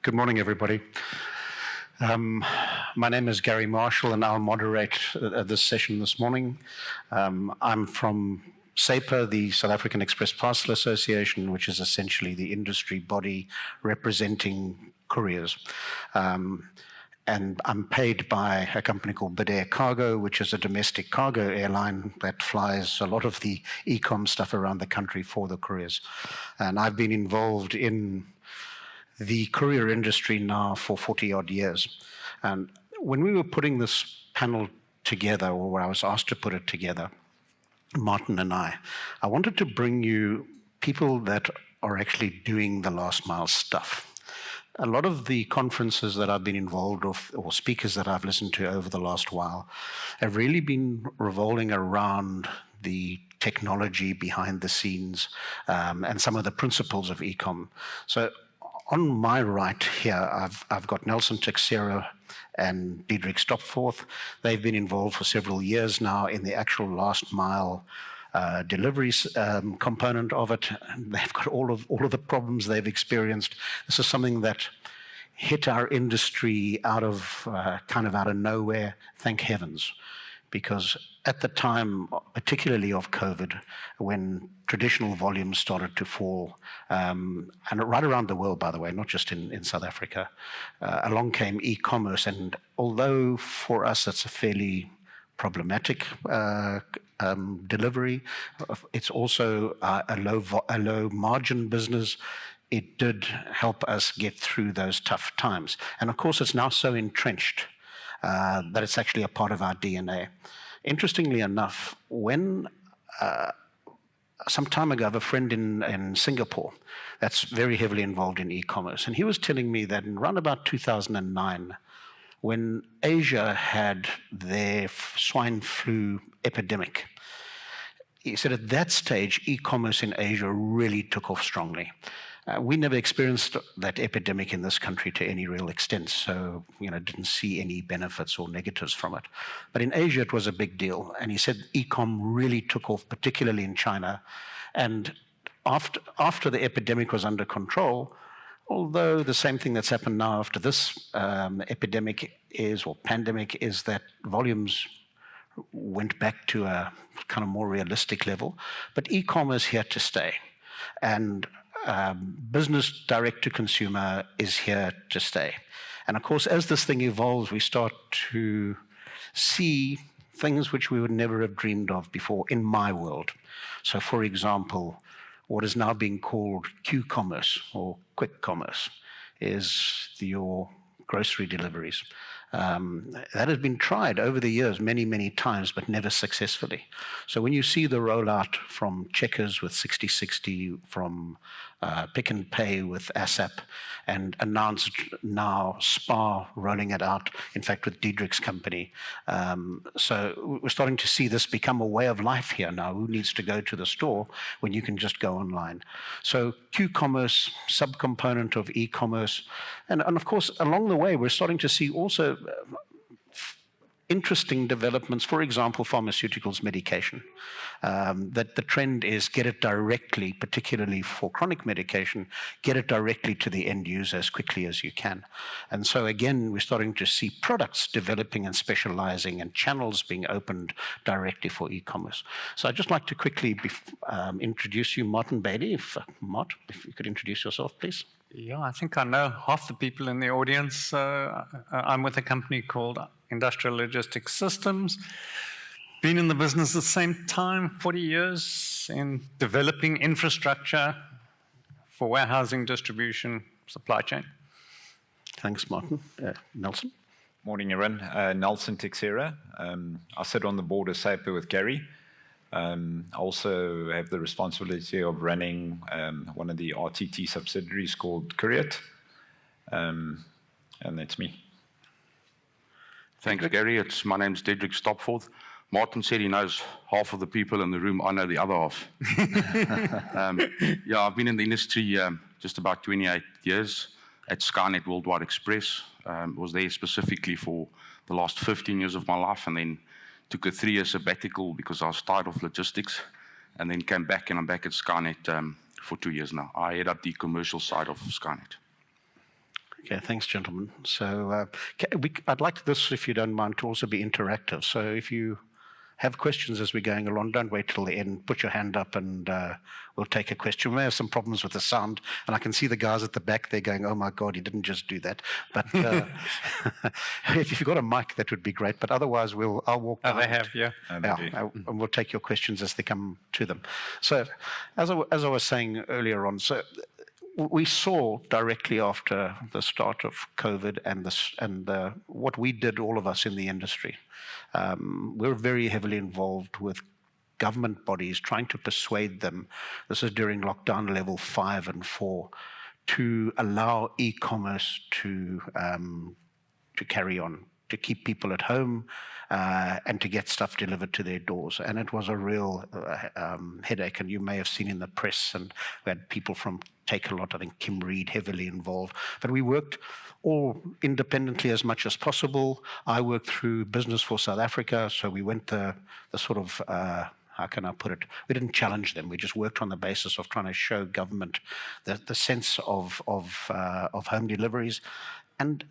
Good morning, everybody. My name is Garry Marshall, and I'll moderate this session this morning. I'm from SAEPA, the South African Express Parcel Association, which is essentially the industry body representing couriers. And I'm paid by a company called BidAir Cargo, which is a domestic cargo airline that flies a lot of the e-com stuff around the country for the couriers. And I've been involved in the courier industry now for 40-odd years. And when we were putting this panel together, or where I was asked to put it together, Martin and I wanted to bring you people that are actually doing the last mile stuff. A lot of the conferences that I've been involved with, or speakers that I've listened to over the last while, have really been revolving around the technology behind the scenes and some of the principles of e-com. So on my right here, I've got Nelson Teixeira and Diederick Stopforth. They've been involved for several years now in the actual last mile deliveries component of it. They've got all of the problems they've experienced. This is something that hit our industry out of nowhere, thank heavens. Because at the time, particularly of COVID, when traditional volumes started to fall, and right around the world, by the way, not just in South Africa, along came e-commerce. And although for us it's a fairly problematic delivery, it's also a low margin business. It did help us get through those tough times. And of course, it's now so entrenched that it's actually a part of our DNA. Interestingly enough, when some time ago, I have a friend in Singapore that's very heavily involved in e-commerce, and he was telling me that in around about 2009, when Asia had their swine flu epidemic, he said at that stage, e-commerce in Asia really took off strongly. We never experienced that epidemic in this country to any real extent, so didn't see any benefits or negatives from it. But in Asia, it was a big deal, and he said e-com really took off, particularly in China. And after the epidemic was under control, although the same thing that's happened now after this epidemic or pandemic is that volumes went back to a kind of more realistic level, but e-com is here to stay. And business direct to consumer is here to stay. And of course, as this thing evolves, we start to see things which we would never have dreamed of before in my world. So for example, what is now being called Q-commerce or quick commerce is your grocery deliveries. That has been tried over the years many, many times, but never successfully. So when you see the rollout from Checkers with 60/60, from Pick n Pay with ASAP, and announced now Spar rolling it out, in fact, with Diederick's company. So we're starting to see this become a way of life here now. Who needs to go to the store when you can just go online? So Q-commerce, subcomponent of e-commerce. And of course, along the way, we're starting to see also interesting developments, for example, pharmaceuticals, medication. That the trend is get it directly, particularly for chronic medication, get it directly to the end user as quickly as you can. And so again, we're starting to see products developing and specializing and channels being opened directly for e-commerce. So I'd just like to quickly introduce you, Martin Bailey. Mart, if you could introduce yourself, please. Yeah, I think I know half the people in the audience. I'm with a company called Industrial Logistics Systems. Been in the business at the same time, 40 years, in developing infrastructure for warehousing, distribution, supply chain. Thanks, Martin. Nelson? Morning, everyone. Nelson Teixeira. I sit on the board of SAPICS with Garry. I also have the responsibility of running one of the RTT subsidiaries called CourierIt, and that's me. Thanks, Garry. My name's Diederick Stopforth. Martin said he knows half of the people in the room. I know the other half. I've been in the industry just about 28 years at Skynet Worldwide Express. Was there specifically for the last 15 years of my life, and then took a 3-year sabbatical because I was tired of logistics, and then came back, and I'm back at Skynet for 2 years now. I head up the commercial side of Skynet. Okay, thanks, gentlemen. So I'd like this, if you don't mind, to also be interactive. So if you have questions as we're going along, don't wait till the end. Put your hand up and we'll take a question. We may have some problems with the sound, and I can see the guys at the back there going, oh my God, he didn't just do that. But if you've got a mic, that would be great. But otherwise, I'll walk down. Oh, they have, yeah. And we'll take your questions as they come to them. So as I was saying earlier on, so we saw directly after the start of COVID and what we did, all of us in the industry. We're very heavily involved with government bodies, trying to persuade them, this is during lockdown level 5 and 4, to allow e-commerce to carry on, to keep people at home and to get stuff delivered to their doors. And it was a real headache, and you may have seen in the press, and we had people from Teixeira, I think Kim Reed, heavily involved. But we worked all independently as much as possible. I worked through Business for South Africa, so we went the sort of, how can I put it? We didn't challenge them. We just worked on the basis of trying to show government the sense of home deliveries. And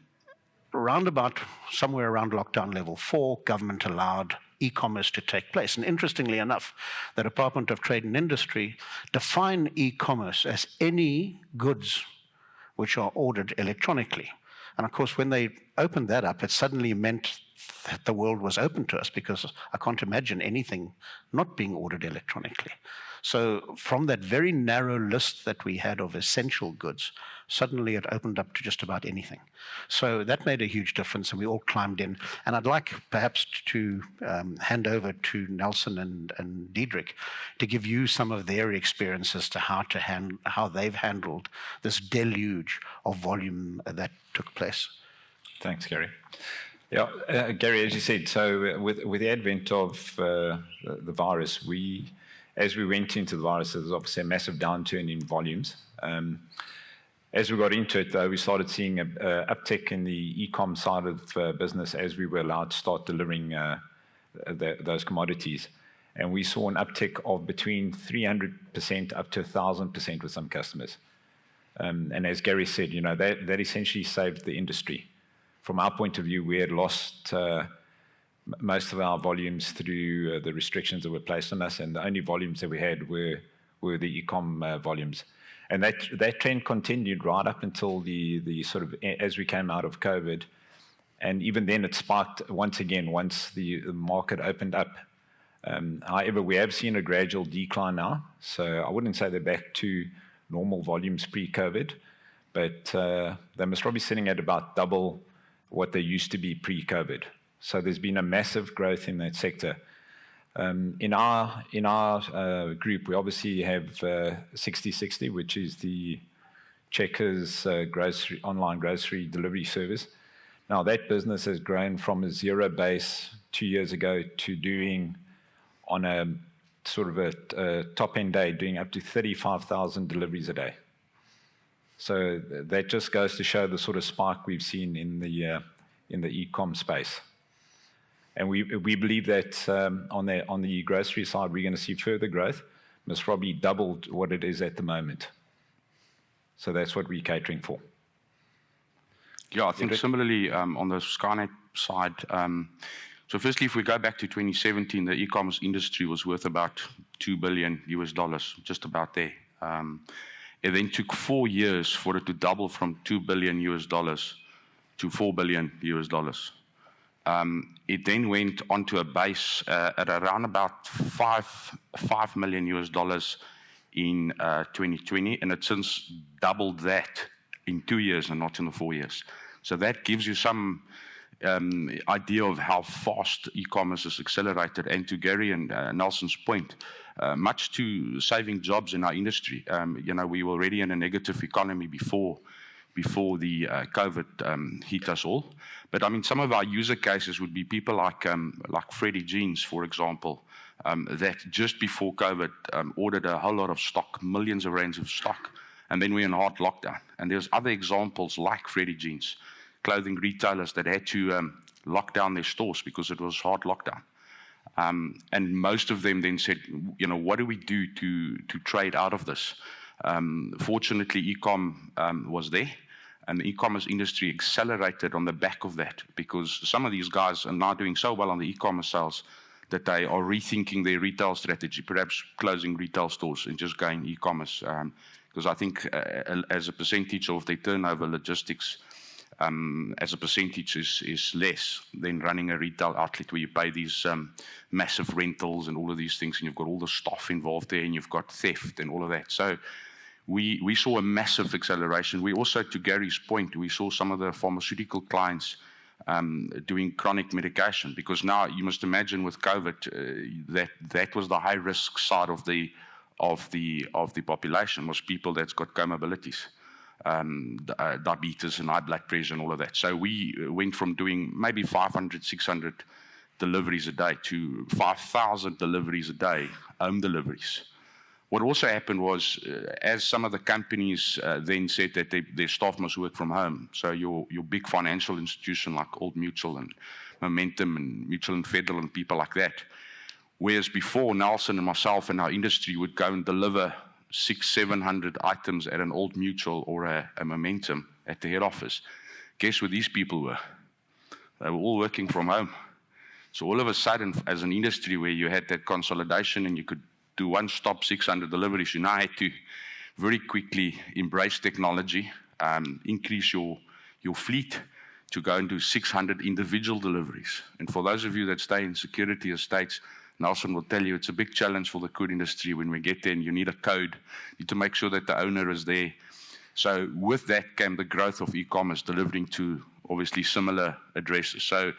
somewhere around lockdown level 4, government allowed e-commerce to take place. And interestingly enough, the Department of Trade and Industry define e-commerce as any goods which are ordered electronically. And of course, when they opened that up, it suddenly meant that the world was open to us, because I can't imagine anything not being ordered electronically. So from that very narrow list that we had of essential goods, suddenly it opened up to just about anything. So that made a huge difference, and we all climbed in. And I'd like perhaps to hand over to Nelson and Diederick to give you some of their experiences to how they've handled this deluge of volume that took place. Thanks, Garry. Yeah, Garry, as you said, so with the advent of the virus, as we went into the virus, there was obviously a massive downturn in volumes. As we got into it, though, we started seeing an uptick in the e-com side of business as we were allowed to start delivering those commodities. And we saw an uptick of between 300% up to 1,000% with some customers. And as Garry said, that essentially saved the industry. From our point of view, we had lost most of our volumes through the restrictions that were placed on us, and the only volumes that we had were the e-com volumes. And that trend continued right up until the sort of, as we came out of COVID. And even then it spiked once again once the market opened up. However, we have seen a gradual decline now. So I wouldn't say they're back to normal volumes pre-COVID, but they must probably be sitting at about double what they used to be pre-COVID. So there's been a massive growth in that sector. In our group, we obviously have 6060, which is the Checkers online grocery delivery service. Now that business has grown from a zero base 2 years ago to doing, on a sort of a top-end day, doing up to 35,000 deliveries a day. So that just goes to show the sort of spike we've seen in the e-com space. And we believe that on the grocery side, we're going to see further growth. It's probably doubled what it is at the moment. So that's what we're catering for. Yeah, I think similarly on the Skynet side. So firstly, if we go back to 2017, the e-commerce industry was worth about $2 billion, just about there. It then took 4 years for it to double from $2 billion to $4 billion. It then went onto a base at around about $5 million in 2020, and it since doubled that in 2 years and not in the 4 years. So that gives you some idea of how fast e-commerce has accelerated. And to Garry and Nelson's point, much to saving jobs in our industry. We were already in a negative economy before the COVID hit us all. But I mean, some of our user cases would be people like Freddie Jeans, for example, that just before COVID ordered a whole lot of stock, millions of rands of stock, and then we're in hard lockdown. And there's other examples like Freddie Jeans, clothing retailers that had to lock down their stores because it was hard lockdown. And most of them then said, what do we do to trade out of this? Fortunately, e-com was there. And the e-commerce industry accelerated on the back of that, because some of these guys are now doing so well on the e-commerce sales that they are rethinking their retail strategy, perhaps closing retail stores and just going e-commerce. Because I think as a percentage of their turnover, logistics as a percentage is less than running a retail outlet where you pay these massive rentals and all of these things, and you've got all the staff involved there, and you've got theft and all of that. So we saw a massive acceleration. We also, to Garry's point, we saw some of the pharmaceutical clients doing chronic medication, because now you must imagine with COVID that was the high risk side of the population, was people that's got comorbidities, diabetes and high blood pressure and all of that. So we went from doing maybe 500, 600 deliveries a day to 5,000 deliveries a day, home deliveries. What also happened was, as some of the companies then said that their staff must work from home, so your big financial institution like Old Mutual and Momentum and Mutual and Federal and people like that, whereas before Nelson and myself and our industry would go and deliver 600-700 items at an Old Mutual or a Momentum at the head office, guess where these people were? They were all working from home. So all of a sudden, as an industry where you had that consolidation and you could do one-stop 600 deliveries, you now had to very quickly embrace technology, increase your fleet to go and do 600 individual deliveries. And for those of you that stay in security estates, Nelson will tell you it's a big challenge for the courier industry when we get there and you need a code. You need to make sure that the owner is there. So with that came the growth of e-commerce, delivering to obviously similar addresses. So,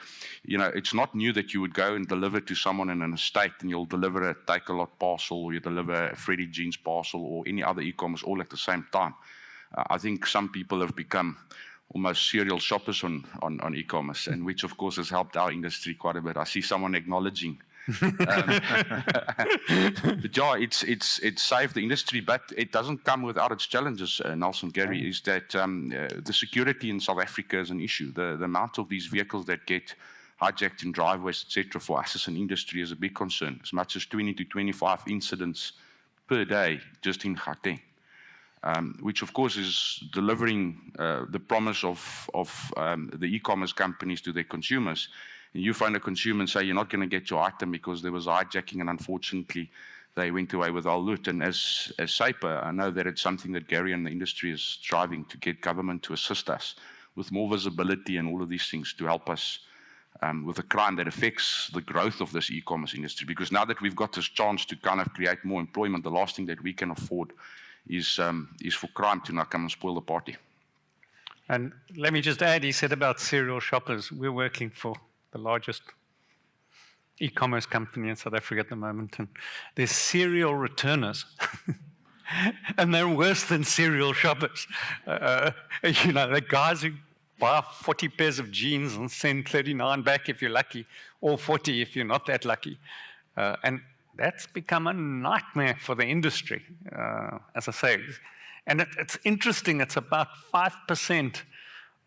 it's not new that you would go and deliver to someone in an estate and you'll deliver a Take-A-Lot parcel, or you deliver a Freddie Jeans parcel, or any other e-commerce all at the same time. I think some people have become almost serial shoppers on e-commerce, and which of course has helped our industry quite a bit. I see someone acknowledging. But yeah, it's saved the industry, but it doesn't come without its challenges. Nelson, Garry, is that the security in South Africa is an issue. The amount of these vehicles that get hijacked in driveways, etc., for us as an industry is a big concern. As much as 20 to 25 incidents per day just in Gauteng, which of course is delivering the promise of the e-commerce companies to their consumers. You find a consumer and say, you're not going to get your item because there was hijacking, and unfortunately, they went away with our loot. And as SAEPA, I know that it's something that Garry and the industry is striving to get government to assist us with more visibility and all of these things to help us with the crime that affects the growth of this e-commerce industry. Because now that we've got this chance to kind of create more employment, the last thing that we can afford is for crime to now come and spoil the party. And let me just add, he said about serial shoppers. We're working for the largest e-commerce company in South Africa at the moment, and they're serial returners. And they're worse than serial shoppers. The guys who buy 40 pairs of jeans and send 39 back if you're lucky, or 40 if you're not that lucky. And that's become a nightmare for the industry, as I say. And it's interesting, it's about 5%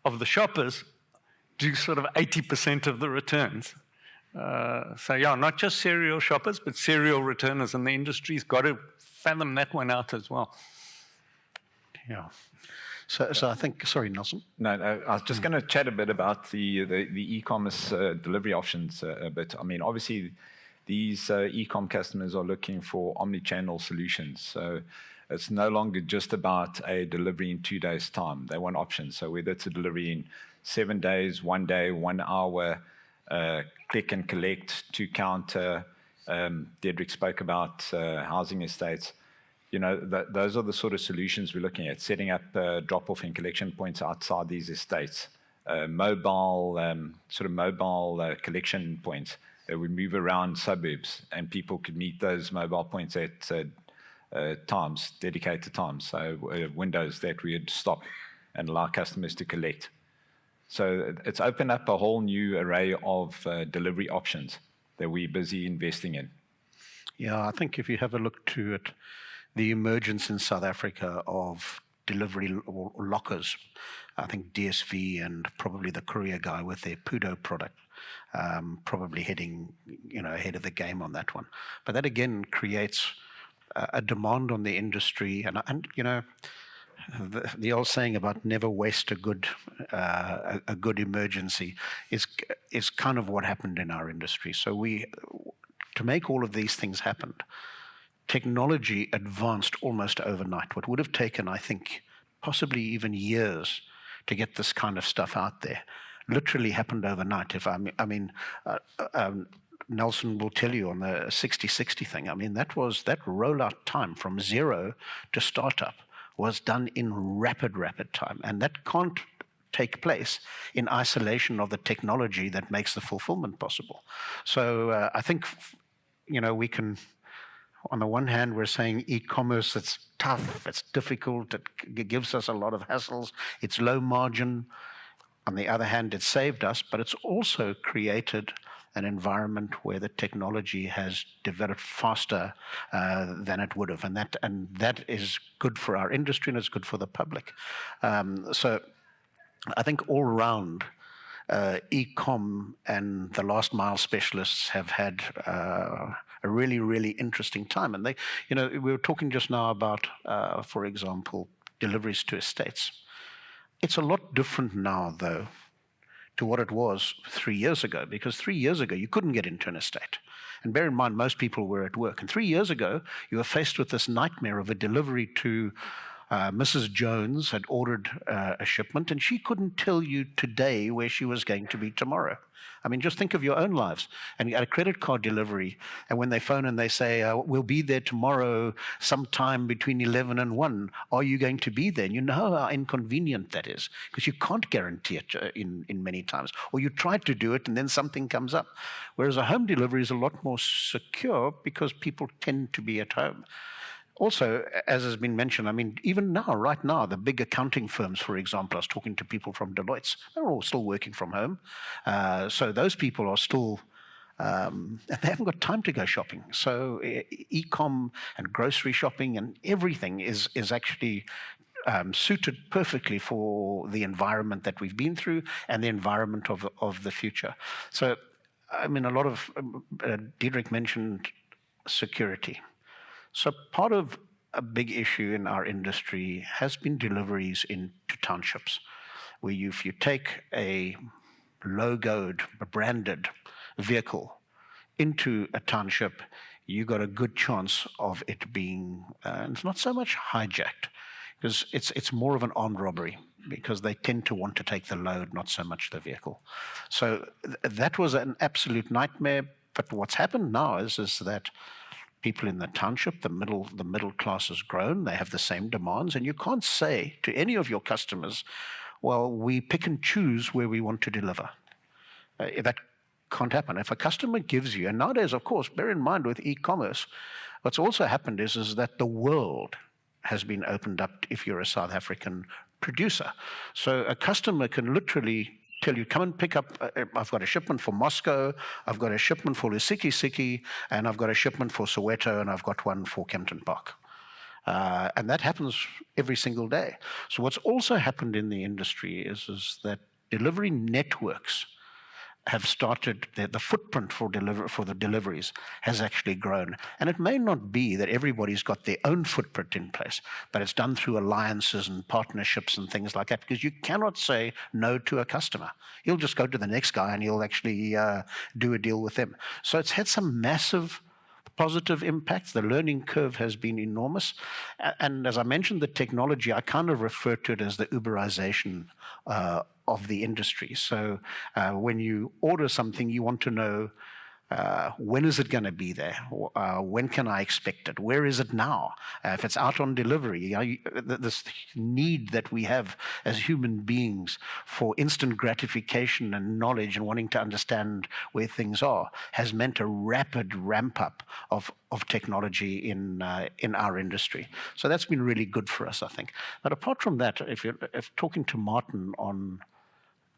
of the shoppers do sort of 80% of the returns. So yeah, not just serial shoppers, but serial returners, and the industry's got to fathom that one out as well. Yeah. So I think, sorry, Nelson. No, I was just going to chat a bit about the e-commerce delivery options a bit. I mean, obviously, these e-com customers are looking for omni-channel solutions. So it's no longer just about a delivery in 2 days' time. They want options. So whether it's a delivery in 7 days, 1 day, 1 hour, click and collect, to counter. Diederick spoke about housing estates. Those are the sort of solutions we're looking at, setting up drop-off and collection points outside these estates, mobile collection points that would move around suburbs, and people could meet those mobile points at times, dedicated times, so windows that we would stop and allow customers to collect. So it's opened up a whole new array of delivery options that we're busy investing in. Yeah, I think if you have a look to it, the emergence in South Africa of delivery or lockers, I think DSV and probably the courier guy with their Pudo product, probably heading ahead of the game on that one. But that again creates a demand on the industry, and the old saying about never waste a good emergency is kind of what happened in our industry. So to make all of these things happen, technology advanced almost overnight. What would have taken, I think, possibly even years to get this kind of stuff out there, literally happened overnight. Nelson will tell you on the 60/60 thing, that rollout time from zero to startup was done in rapid time. And that can't take place in isolation of the technology that makes the fulfillment possible. So I think, we can, on the one hand, we're saying e-commerce, it's tough, it's difficult, it gives us a lot of hassles, it's low margin. On the other hand, it saved us, but it's also created an environment where the technology has developed faster than it would have, and that is good for our industry and it's good for the public. So I think all around, e-com and the last mile specialists have had a really, really interesting time. And we were talking just now about, for example, deliveries to estates. It's a lot different now, though, to what it was 3 years ago, because 3 years ago, you couldn't get into an estate. And bear in mind, most people were at work. And 3 years ago, you were faced with this nightmare of a delivery to Mrs. Jones had ordered a shipment, and she couldn't tell you today where she was going to be tomorrow. Just think of your own lives. And you had a credit card delivery, and when they phone and they say, we'll be there tomorrow sometime between 11 and 1, are you going to be there? And you know how inconvenient that is, because you can't guarantee it in many times. Or you try to do it, and then something comes up. Whereas a home delivery is a lot more secure because people tend to be at home. Also, as has been mentioned, even now, right now, the big accounting firms, for example, I was talking to people from Deloitte, they're all still working from home. So those people are still, they haven't got time to go shopping. So e-com and grocery shopping and everything is actually suited perfectly for the environment that we've been through and the environment of the future. So, a lot of, Diederick mentioned security. So part of a big issue in our industry has been deliveries into townships, where if you take a logoed, a branded vehicle into a township, you got a good chance of it being, it's not so much hijacked, because it's more of an armed robbery, because they tend to want to take the load, not so much the vehicle. So that was an absolute nightmare. But what's happened now is that people in the township, the middle class has grown, they have the same demands, and you can't say to any of your customers, well, we pick and choose where we want to deliver. That can't happen. If a customer gives you, and nowadays, of course, bear in mind with e-commerce, what's also happened is that the world has been opened up if you're a South African producer. So a customer can literally tell you, come and pick up, I've got a shipment for Moscow, I've got a shipment for Lusiki, and I've got a shipment for Soweto, and I've got one for Kempton Park. And that happens every single day. So what's also happened in the industry is that delivery networks have started, the footprint for the deliveries has actually grown. And it may not be that everybody's got their own footprint in place, but it's done through alliances and partnerships and things like that, because you cannot say no to a customer. He'll just go to the next guy and he'll actually do a deal with them. So it's had some massive positive impacts. The learning curve has been enormous. And as I mentioned, the technology, I kind of refer to it as the Uberization of the industry. So when you order something, you want to know when is it going to be there? When can I expect it? Where is it now? If it's out on delivery, this need that we have as human beings for instant gratification and knowledge and wanting to understand where things are has meant a rapid ramp up of technology in our industry. So that's been really good for us, I think. But apart from that, if talking to Martin on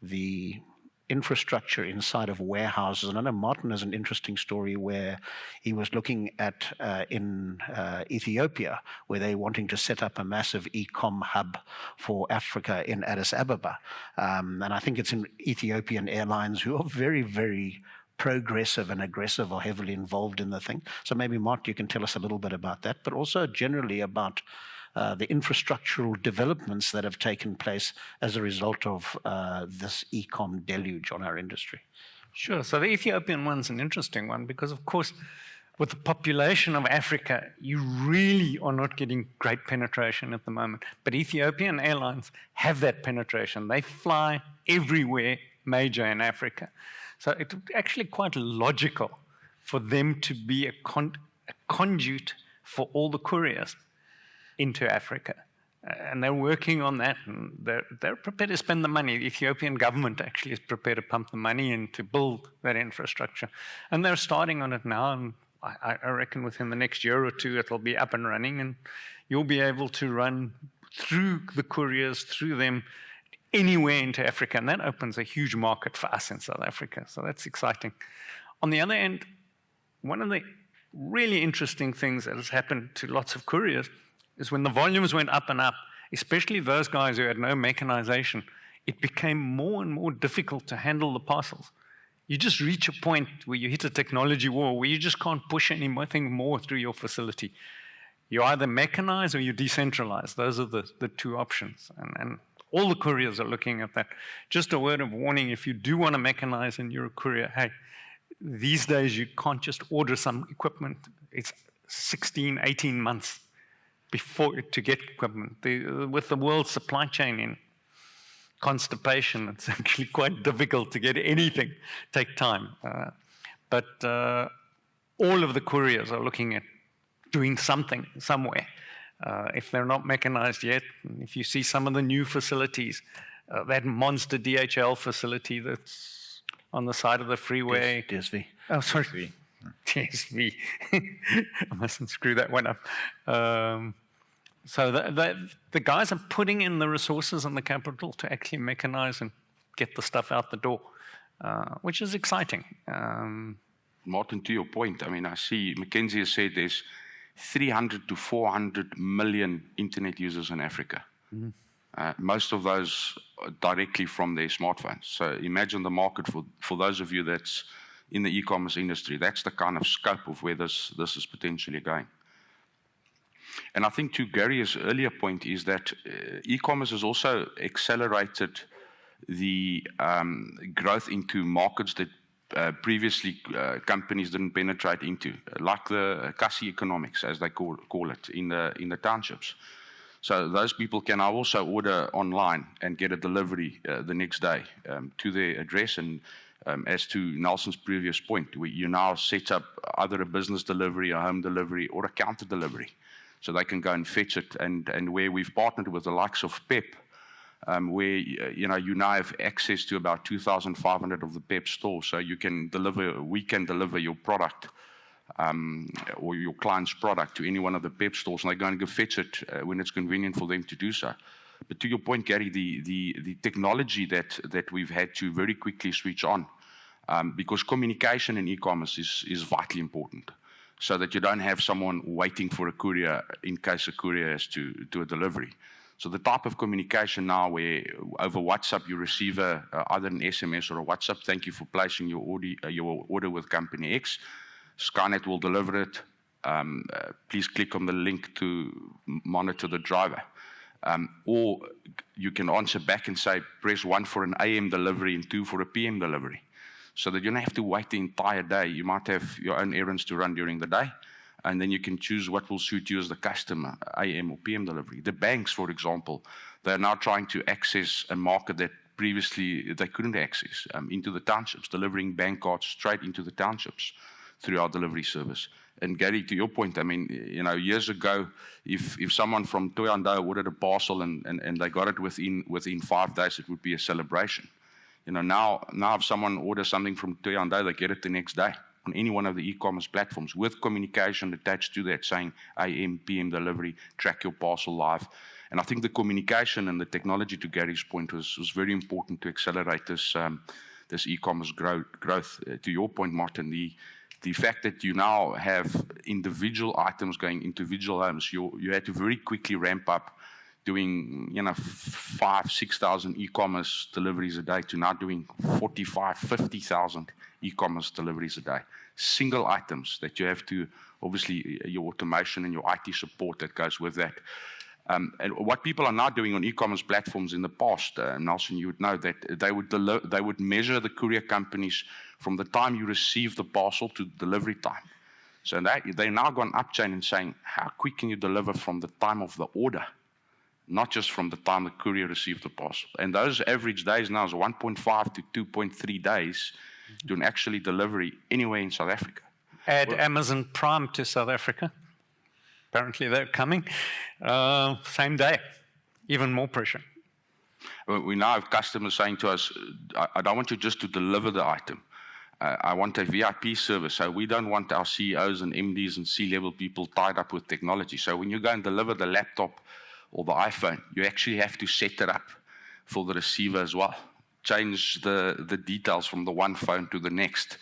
the infrastructure inside of warehouses, and I know Martin has an interesting story where he was looking at in Ethiopia, where they're wanting to set up a massive e-com hub for Africa in Addis Ababa. And I think it's in Ethiopian Airlines, who are very, very progressive and aggressive, are heavily involved in the thing. So maybe, Mark, you can tell us a little bit about that, but also generally about the infrastructural developments that have taken place as a result of this e-com deluge on our industry. Sure. So the Ethiopian one's an interesting one because, of course, with the population of Africa, you really are not getting great penetration at the moment. But Ethiopian Airlines have that penetration. They fly everywhere major in Africa. So it's actually quite logical for them to be a conduit for all the couriers into Africa. And they're working on that, and they're prepared to spend the money. The Ethiopian government actually is prepared to pump the money in to build that infrastructure. And they're starting on it now, and I reckon within the next year or two it'll be up and running, and you'll be able to run through the couriers, through them, anywhere into Africa. And that opens a huge market for us in South Africa. So that's exciting. On the other end, one of the really interesting things that has happened to lots of couriers is when the volumes went up and up, especially those guys who had no mechanization, it became more and more difficult to handle the parcels. You just reach a point where you hit a technology wall where you just can't push anything more through your facility. You either mechanize or you decentralize. Those are the two options. And all the couriers are looking at that. Just a word of warning, if you do want to mechanize and you're a courier, hey, these days you can't just order some equipment. It's 16, 18 months before to get equipment. With the world supply chain in constipation, it's actually quite difficult to get anything. Take time. But all of the couriers are looking at doing something somewhere. If they're not mechanized yet, if you see some of the new facilities, that monster DHL facility that's on the side of the freeway. DSV. Oh, sorry. DSV. I mustn't screw that one up. So the guys are putting in the resources and the capital to actually mechanize and get the stuff out the door, which is exciting. Martin, to your point, I mean, I see McKinsey has said there's 300 to 400 million internet users in Africa. Mm-hmm. Most of those are directly from their smartphones. So imagine the market for those of you that's in the e-commerce industry. That's the kind of scope of where this is potentially going. And I think to Gary's earlier point is that e-commerce has also accelerated the growth into markets that previously companies didn't penetrate into, like the Kasi economics, as they call it, in the townships. So those people can now also order online and get a delivery the next day to their address. And as to Nelson's previous point, you now set up either a business delivery, a home delivery, or a counter delivery. So they can go and fetch it. And where we've partnered with the likes of PEP, where you now have access to about 2,500 of the PEP stores. So we can deliver your product or your client's product to any one of the PEP stores, and they're going to go fetch it when it's convenient for them to do so. But to your point, Garry, the technology that we've had to very quickly switch on, because communication in e-commerce is vitally important, so that you don't have someone waiting for a courier in case a courier has to do a delivery. So the type of communication now where over WhatsApp you receive either an SMS or a WhatsApp, thank you for placing your order with company X, Skynet will deliver it, please click on the link to monitor the driver. Or you can answer back and say, press 1 for an AM delivery and 2 for a PM delivery. So that you don't have to wait the entire day. You might have your own errands to run during the day, and then you can choose what will suit you as the customer, AM or PM delivery. The banks, for example, they're now trying to access a market that previously they couldn't access, into the townships, delivering bank cards straight into the townships through our delivery service. And Garry, to your point, I mean, years ago, if someone from Toyanda ordered a parcel and they got it within 5 days, it would be a celebration. Now if someone orders something from Toyanda, they get it the next day on any one of the e-commerce platforms with communication attached to that saying AM, PM delivery, track your parcel live. And I think the communication and the technology, to Gary's point, was very important to accelerate this e-commerce growth. To your point, Martin, the fact that you now have individual items going into individual homes, you had to very quickly ramp up doing 5,000-6,000 e-commerce deliveries a day to now doing 45,000-50,000 e-commerce deliveries a day. Single items that you have to, obviously, your automation and your IT support that goes with that. And what people are now doing on e-commerce platforms in the past, Nelson, you would know that they would measure the courier companies from the time you receive the parcel to delivery time. So they're now gone up chain and saying, how quick can you deliver from the time of the order, not just from the time the courier received the parcel. And those average days now is 1.5 to 2.3 days to an actually delivery anywhere in South Africa. Add Amazon Prime to South Africa. Apparently they're coming. Same day. Even more pressure. We now have customers saying to us, I don't want you just to deliver the item. I want a VIP service. So we don't want our CEOs and MDs and C-level people tied up with technology. So when you go and deliver the laptop or the iPhone, you actually have to set it up for the receiver as well. Change the details from the one phone to the next,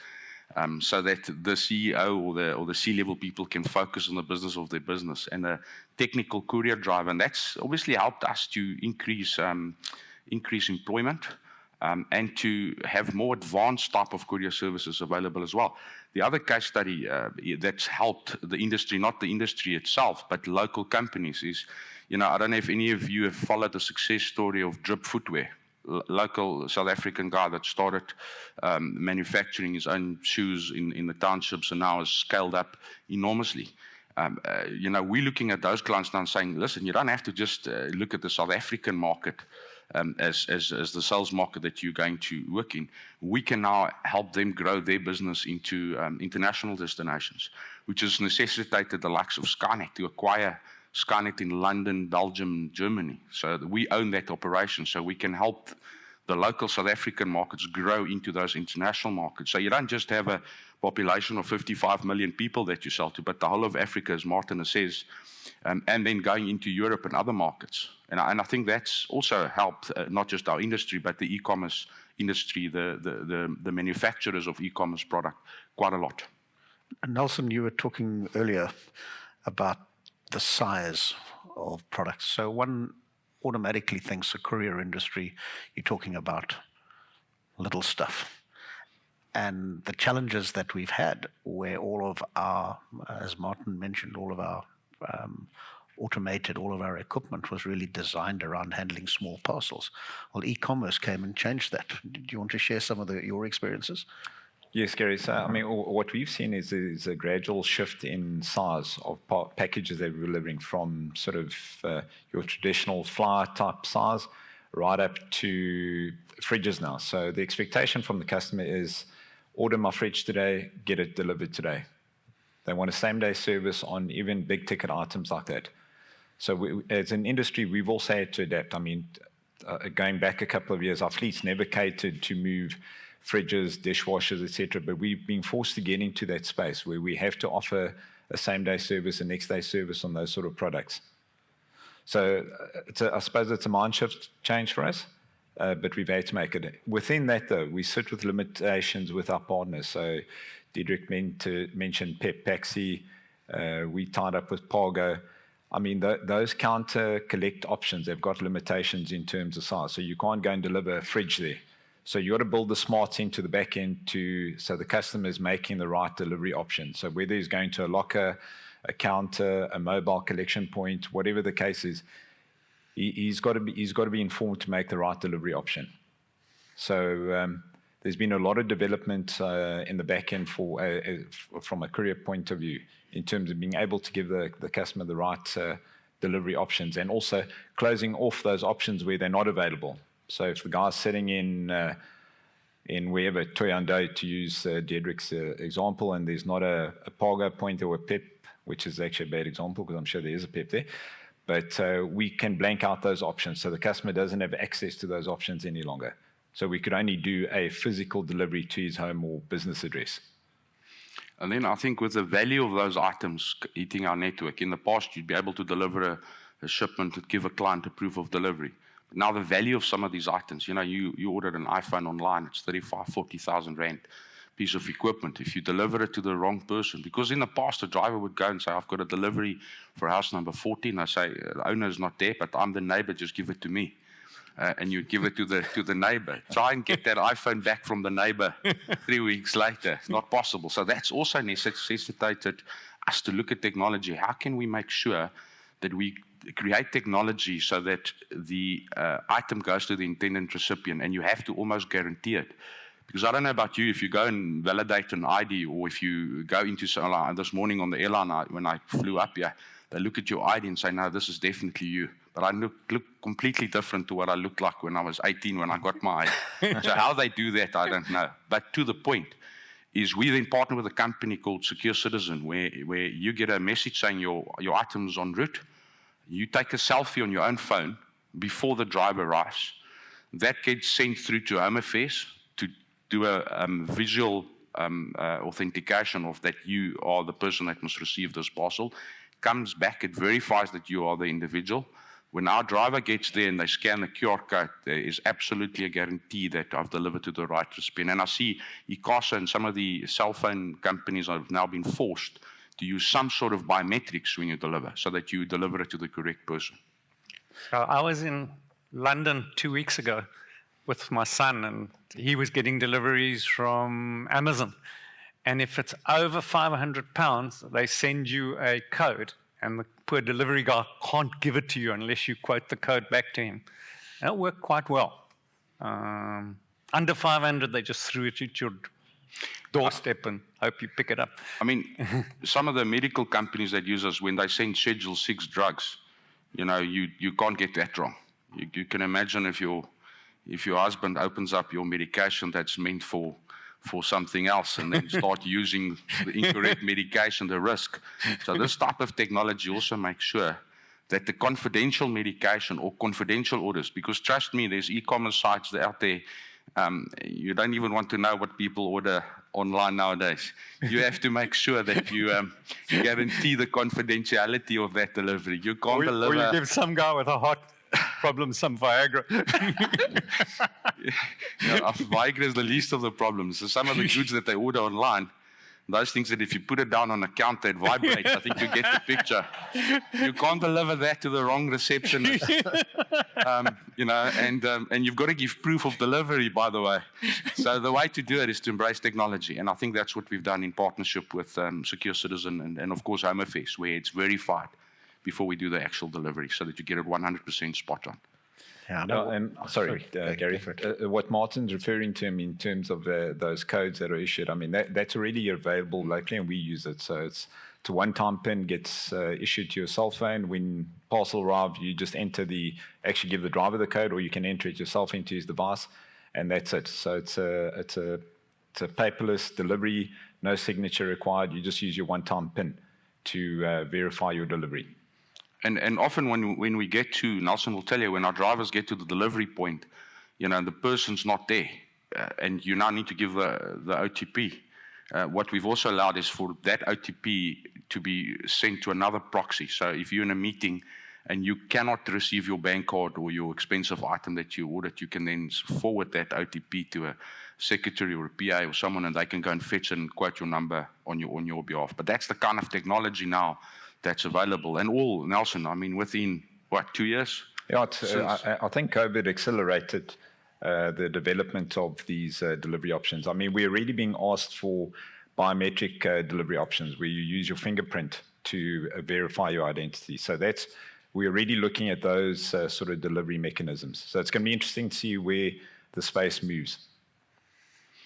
so that the CEO or the C-level people can focus on the business of their business. And a technical courier driver, and that's obviously helped us to increase employment. And to have more advanced type of courier services available as well. The other case study that's helped the industry, not the industry itself, but local companies is, I don't know if any of you have followed the success story of Drip Footwear, local South African guy that started manufacturing his own shoes in the townships and now has scaled up enormously. We're looking at those clients now and saying, listen, you don't have to just look at the South African market as the sales market that you're going to work in. We can now help them grow their business into international destinations, which has necessitated the likes of Skynet to acquire Skynet in London, Belgium, Germany. So we own that operation, so we can help the local South African markets grow into those international markets. So you don't just have a population of 55 million people that you sell to, but the whole of Africa, as Martin says, and then going into Europe and other markets. And I think that's also helped not just our industry, but the e-commerce industry, the manufacturers of e-commerce product, quite a lot. Nelson, you were talking earlier about the size of products. So one automatically thinks the courier industry, you're talking about little stuff. And the challenges that we've had, where all of our, as Martin mentioned, all of our all of our equipment was really designed around handling small parcels. Well, e-commerce came and changed that. Do you want to share some of your experiences? Yes, Garry. So, what we've seen is a gradual shift in size of packages that we're delivering from sort of your traditional flyer type size right up to fridges now. So the expectation from the customer is order my fridge today, get it delivered today. They want a same-day service on even big ticket items like that. So as an industry, we've also had to adapt. Going back a couple of years, our fleets never catered to move fridges, dishwashers, etc. But we've been forced to get into that space where we have to offer a same-day service, a next-day service on those sort of products. So I suppose it's a mind shift change for us, but we've had to make it. Within that, though, we sit with limitations with our partners. So Diederick mentioned Pep Paxi. We tied up with Pargo. Those counter collect options, they've got limitations in terms of size. So you can't go and deliver a fridge there. So you got to build the smarts into the back end so the customer is making the right delivery option. So whether he's going to a locker, a counter, a mobile collection point, whatever the case is, he's got to be informed to make the right delivery option. So there's been a lot of development in the back end from a courier point of view, in terms of being able to give the customer the right delivery options, and also closing off those options where they're not available. So if the guy's sitting in wherever, Toyando, to use Diederick's example, and there's not a Pargo point or a Pep, which is actually a bad example because I'm sure there is a Pep there, but we can blank out those options so the customer doesn't have access to those options any longer. So we could only do a physical delivery to his home or business address. And then I think with the value of those items hitting our network, in the past you'd be able to deliver a shipment to give a client a proof of delivery. But now the value of some of these items, you ordered an iPhone online, it's 35,000, 40,000 rand piece of equipment. If you deliver it to the wrong person, because in the past a driver would go and say, I've got a delivery for house number 14. I say, the owner's not there, but I'm the neighbor, just give it to me. And you give it to the neighbor. Try and get that iPhone back from the neighbor 3 weeks later. It's not possible. So that's also necessitated us to look at technology. How can we make sure that we create technology so that the item goes to the intended recipient, and you have to almost guarantee it. Because I don't know about you, if you go and validate an ID, or if you go into this morning on the airline when I flew up here, they look at your ID and say, no, this is definitely you. But I look completely different to what I looked like when I was 18 when I got my ID. So how they do that, I don't know. But to the point is we then partner with a company called Secure Citizen, where you get a message saying your item is en route. You take a selfie on your own phone before the driver arrives. That gets sent through to Home Affairs to do a visual authentication of that you are the person that must receive this parcel. Comes back, it verifies that you are the individual. When our driver gets there and they scan the QR code, there is absolutely a guarantee that I've delivered to the right recipient. And I see ICASA and some of the cell phone companies have now been forced to use some sort of biometrics when you deliver, so that you deliver it to the correct person. So I was in London 2 weeks ago with my son, and he was getting deliveries from Amazon. And if it's over £500, they send you a code, and the poor delivery guy can't give it to you unless you quote the code back to him. That worked quite well. Under 500, they just threw it at your doorstep and hope you pick it up. I mean, some of the medical companies that use us, when they send Schedule 6 drugs, you can't get that wrong. You can imagine if your husband opens up your medication that's meant for something else and then start using the incorrect medication, the risk. So this type of technology also makes sure that the confidential medication or confidential orders, because trust me, there's e-commerce sites out there, you don't even want to know what people order online nowadays. You have to make sure that you guarantee the confidentiality of that delivery. You can't deliver... Or you give some guy with a heart problem some Viagra. Viagra is the least of the problems. So some of the goods that they order online, those things that if you put it down on a counter, it vibrates. I think you get the picture. You can't deliver that to the wrong receptionist. And you've got to give proof of delivery, by the way. So the way to do it is to embrace technology. And I think that's what we've done in partnership with Secure Citizen and of course, Home Affairs, where it's verified before we do the actual delivery so that you get it 100% spot on. Yeah, sorry, Garry, what Martin's referring to in terms of those codes that are issued, I mean, that's already available locally and we use it. So it's a one-time PIN gets issued to your cell phone. When parcel arrives, you just actually give the driver the code, or you can enter it yourself into his device, and that's it. So it's a paperless delivery, no signature required. You just use your one-time PIN to verify your delivery. And often when we get to, Nelson will tell you, when our drivers get to the delivery point, the person's not there, and you now need to give the OTP. What we've also allowed is for that OTP to be sent to another proxy. So if you're in a meeting and you cannot receive your bank card or your expensive item that you ordered, you can then forward that OTP to a secretary or a PA or someone, and they can go and fetch and quote your number on your behalf. But that's the kind of technology now that's available. And all, Nelson, I mean, within, 2 years? Yeah, I think COVID accelerated the development of these delivery options. I mean, we're already being asked for biometric delivery options where you use your fingerprint to verify your identity. So we're already looking at those sort of delivery mechanisms. So it's going to be interesting to see where the space moves.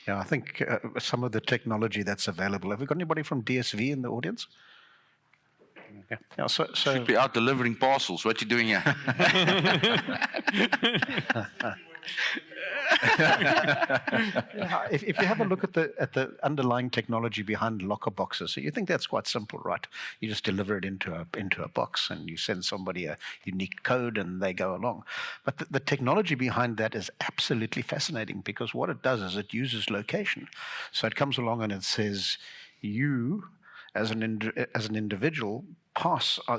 Yeah, I think some of the technology that's available. Have we got anybody from DSV in the audience? Yeah, so should be out delivering parcels. What you doing here? If you have a look at the underlying technology behind locker boxes, so you think that's quite simple, right? You just deliver it into a box and you send somebody a unique code and they go along. But the technology behind that is absolutely fascinating, because what it does is it uses location. So it comes along and it says, you as an individual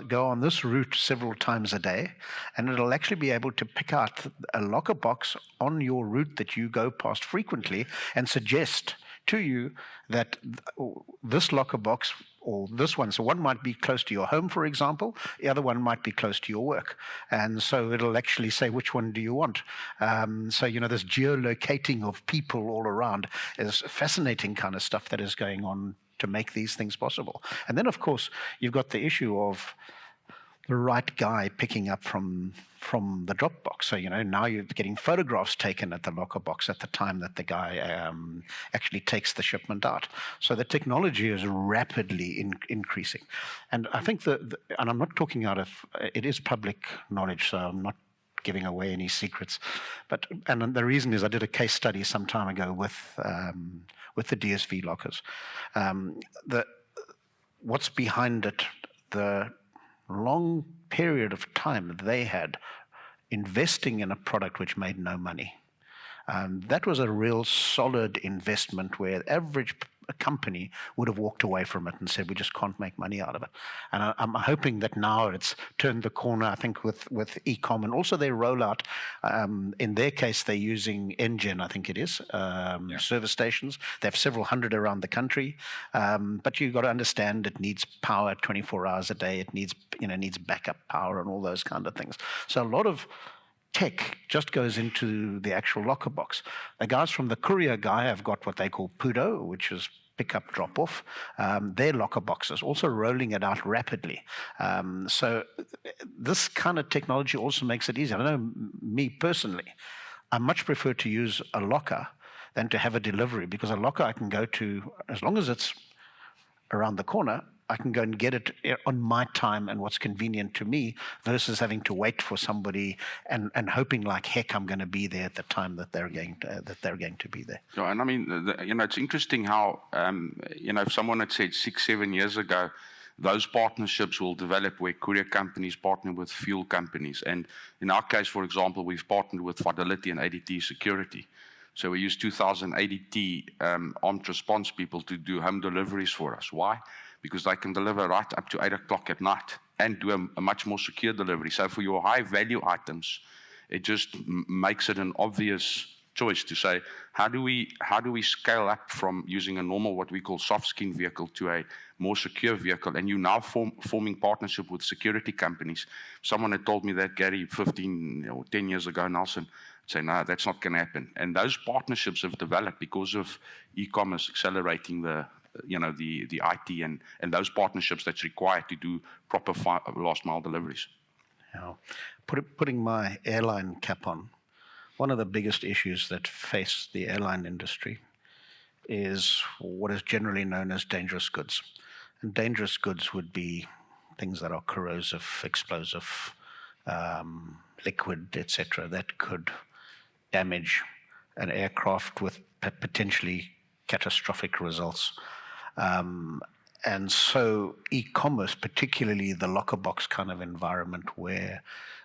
go on this route several times a day, and it'll actually be able to pick out a locker box on your route that you go past frequently and suggest to you that this locker box or this one, so one might be close to your home, for example, the other one might be close to your work. And so it'll actually say, which one do you want? So, this geolocating of people all around is fascinating kind of stuff that is going on to make these things possible. And then, of course, you've got the issue of the right guy picking up from the drop box. So, now you're getting photographs taken at the locker box at the time that the guy actually takes the shipment out. So the technology is rapidly increasing. And I think and I'm not talking out of, it is public knowledge, so I'm not giving away any secrets. And the reason is I did a case study some time ago with the DSV lockers. What's behind it, the long period of time they had investing in a product which made no money. That was a real solid investment where the average company would have walked away from it and said, we just can't make money out of it. And I'm hoping that now it's turned the corner, I think, with e-com and also their rollout. In their case, they're using Engine, I think it is, service stations. They have several hundred around the country. But you've got to understand it needs power 24 hours a day. It needs backup power and all those kind of things. So a lot of tech just goes into the actual locker box. The guys from the courier guy have got what they call PUDO, which is pick up, drop off. Their locker boxes, also rolling it out rapidly. So this kind of technology also makes it easier. I know me personally, I much prefer to use a locker than to have a delivery, because a locker I can go to, as long as it's around the corner, I can go and get it on my time and what's convenient to me, versus having to wait for somebody and hoping like heck I'm going to be there at the time that they're going to be there. Yeah, and I mean, it's interesting how if someone had said 6-7 years ago, those partnerships will develop where courier companies partner with fuel companies, and in our case, for example, we've partnered with Fidelity and ADT Security. So we use 2,000 ADT armed response people to do home deliveries for us. Why? Because they can deliver right up to 8 o'clock at night and do a much more secure delivery. So for your high value items, it just makes it an obvious choice to say, how do we scale up from using a normal, what we call soft skin vehicle, to a more secure vehicle? And you now forming partnership with security companies. Someone had told me that, Garry, 15 or 10 years ago, Nelson, say, no, that's not going to happen. And those partnerships have developed because of e-commerce accelerating the IT and those partnerships that's required to do proper last mile deliveries. Yeah. Putting my airline cap on, one of the biggest issues that face the airline industry is what is generally known as dangerous goods. And dangerous goods would be things that are corrosive, explosive, liquid, etc., that could damage an aircraft with potentially catastrophic results. And so e-commerce, particularly the locker box kind of environment where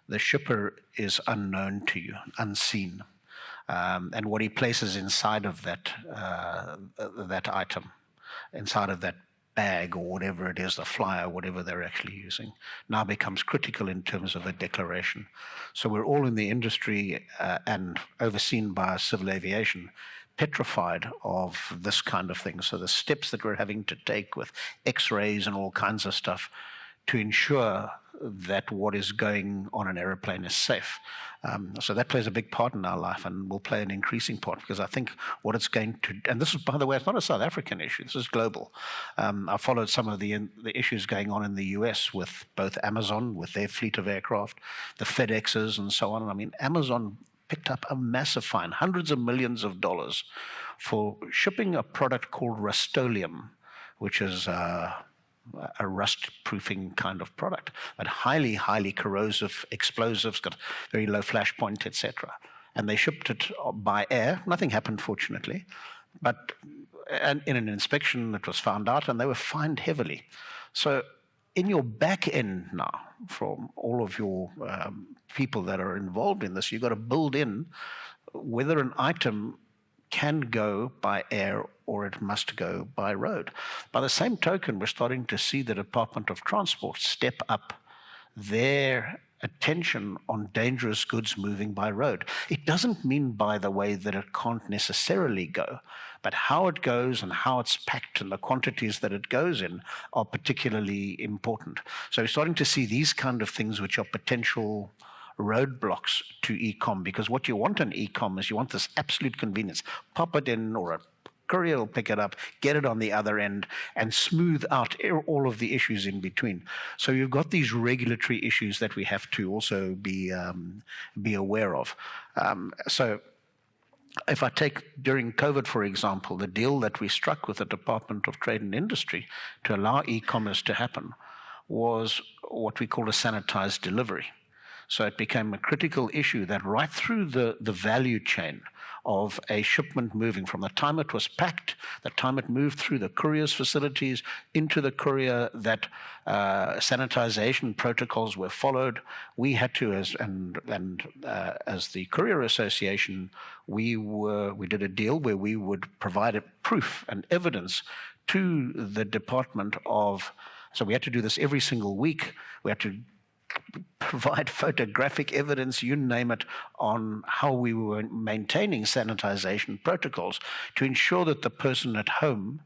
the shipper is unknown to you, unseen, and what he places inside of that item, inside of that bag or whatever it is, the flyer, whatever they're actually using, now becomes critical in terms of a declaration. So we're all in the industry and overseen by civil aviation, petrified of this kind of thing. So the steps that we're having to take with X-rays and all kinds of stuff to ensure that what is going on an aeroplane is safe. So that plays a big part in our life and will play an increasing part, because I think what it's going to, and this is, by the way, it's not a South African issue, this is global. I followed some of the issues going on in the US with both Amazon, with their fleet of aircraft, the FedExes and so on. I mean, Amazon picked up a massive fine, hundreds of millions of dollars, for shipping a product called Rust-Oleum, which is a rust-proofing kind of product, but highly, highly corrosive, explosives, got very low flash point, etc. And they shipped it by air. Nothing happened, fortunately, but in an inspection it was found out, and they were fined heavily. So in your back end now, from all of your people that are involved in this, you've got to build in whether an item can go by air or it must go by road. By the same token, we're starting to see the Department of Transport step up their attention on dangerous goods moving by road. It doesn't mean, by the way, that it can't necessarily go, but how it goes and how it's packed and the quantities that it goes in are particularly important. So we're starting to see these kind of things which are potential roadblocks to e-com, because what you want in e-com is you want this absolute convenience. Pop it in, or courier will pick it up, get it on the other end, and smooth out all of the issues in between. So you've got these regulatory issues that we have to also be aware of. So if I take during COVID, for example, the deal that we struck with the Department of Trade and Industry to allow e-commerce to happen was what we call a sanitized delivery. So it became a critical issue that right through the value chain of a shipment moving from the time it was packed, the time it moved through the courier's facilities into the courier, that sanitization protocols were followed. We had to, as the Courier Association, we did a deal where we would provide a proof and evidence to the department of. So we had to do this every single week. We had to provide photographic evidence, you name it, on how we were maintaining sanitization protocols to ensure that the person at home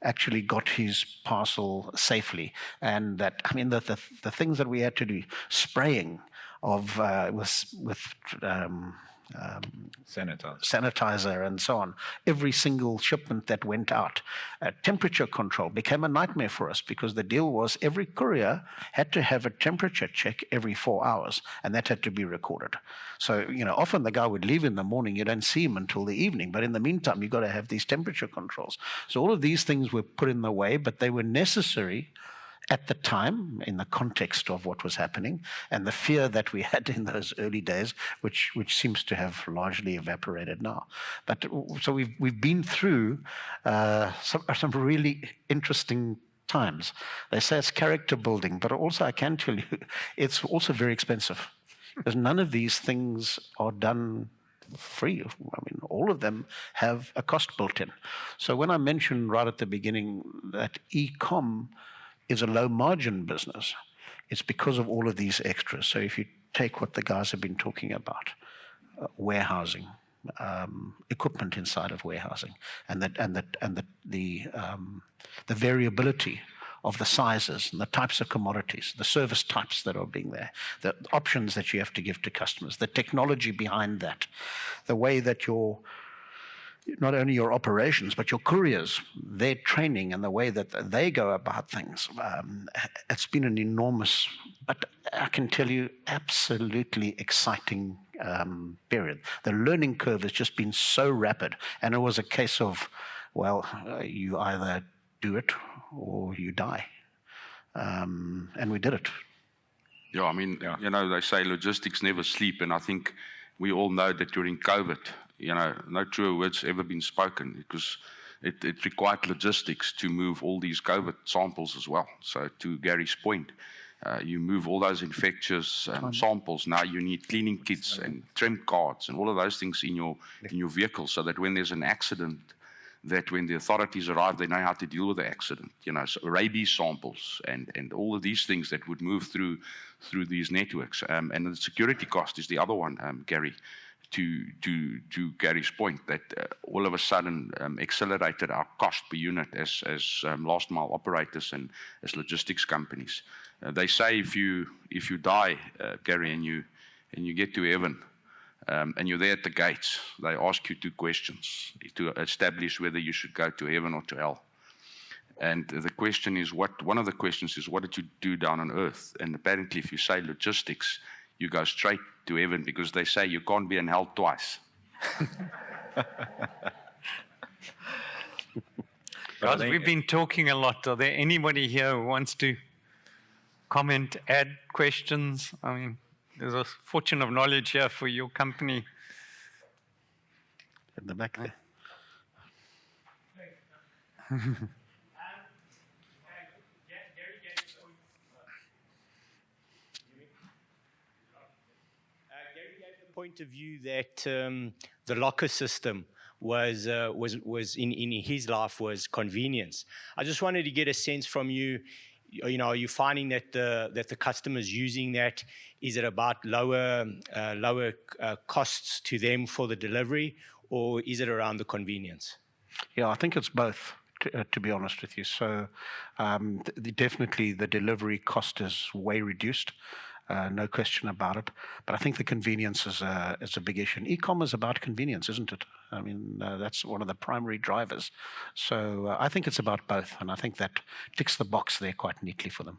actually got his parcel safely. And that, I mean, the things that we had to do, spraying of with sanitizer and so on, every single shipment that went out. Temperature control became a nightmare for us because the deal was every courier had to have a temperature check every 4 hours, and that had to be recorded. So, often the guy would leave in the morning, you don't see him until the evening, but in the meantime, you've got to have these temperature controls. So all of these things were put in the way, but they were necessary at the time, in the context of what was happening, and the fear that we had in those early days, which seems to have largely evaporated now. But so we've been through some really interesting times. They say it's character building, but also I can tell you, it's also very expensive, because none of these things are done free. I mean, all of them have a cost built in. So when I mentioned right at the beginning that e-com is a low margin business, it's because of all of these extras. So if you take what the guys have been talking about, warehousing, equipment inside of warehousing, and the variability of the sizes and the types of commodities, the service types that are being there, the options that you have to give to customers, the technology behind that, the way that not only your operations, but your couriers, their training and the way that they go about things. It's been an enormous, but I can tell you, absolutely exciting period. The learning curve has just been so rapid. And it was a case of, you either do it or you die. And we did it. Yeah, I mean, they say logistics never sleep. And I think we all know that during COVID, no truer words ever been spoken, because it required logistics to move all these COVID samples as well. So to Garry's point, you move all those infectious samples. Now you need cleaning kits and trim cards and all of those things in your vehicle, so that when there's an accident, that when the authorities arrive, they know how to deal with the accident. So rabies samples and all of these things that would move through these networks. And the security cost is the other one, Garry. To Garry's point, that all of a sudden accelerated our cost per unit as last mile operators and as logistics companies. They say if you die, Garry, and you get to heaven, and you're there at the gates, they ask you 2 questions to establish whether you should go to heaven or to hell. And the question is, one of the questions is, what did you do down on earth? And apparently, if you say logistics, you go straight to heaven, because they say you can't be in hell twice. Guys, we've been talking a lot. Are there anybody here who wants to comment, add questions? I mean, there's a fortune of knowledge here for your company. In the back there. Point of view that the locker system was in his life was convenience. I just wanted to get a sense from you. Are you finding that the customers using that? Is it about lower costs to them for the delivery, or is it around the convenience? Yeah, I think it's both, to be honest with you. So definitely the delivery cost is way reduced. no question about it. But I think the convenience is a big issue. And e-com is about convenience, isn't it? I mean, that's one of the primary drivers. So I think it's about both, and I think that ticks the box there quite neatly for them.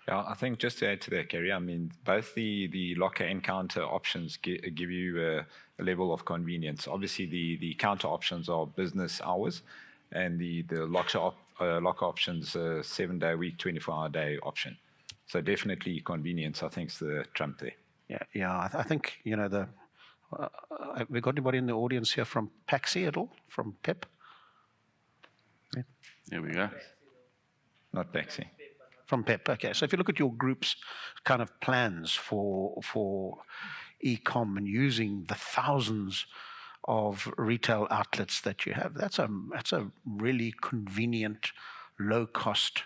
Yeah, I think just to add to that, Garry, I mean, both the locker and counter options give you a level of convenience. Obviously, the counter options are business hours, and the locker options 7-day week, 24-hour day option. So definitely convenience, I think, is the trump there. Yeah. I think, you know, have we got anybody in the audience here from Paxi at all? From PEP? There we go. Not Paxi. From PEP, okay. So if you look at your group's kind of plans for e-com and using the thousands of retail outlets that you have, that's a really convenient, low-cost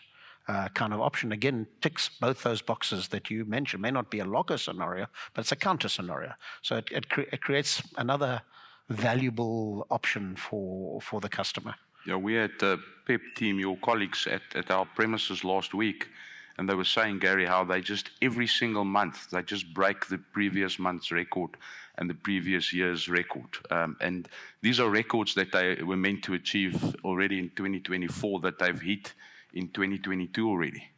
kind of option. Again, ticks both those boxes that you mentioned. May not be a locker scenario, but it's a counter scenario. So it creates another valuable option for the customer. Yeah, we had the PEP team, your colleagues, at our premises last week, and they were saying, Garry, how they just, every single month, they just break the previous month's record and the previous year's record. And these are records that they were meant to achieve already in 2024 that they've hit in 2022 already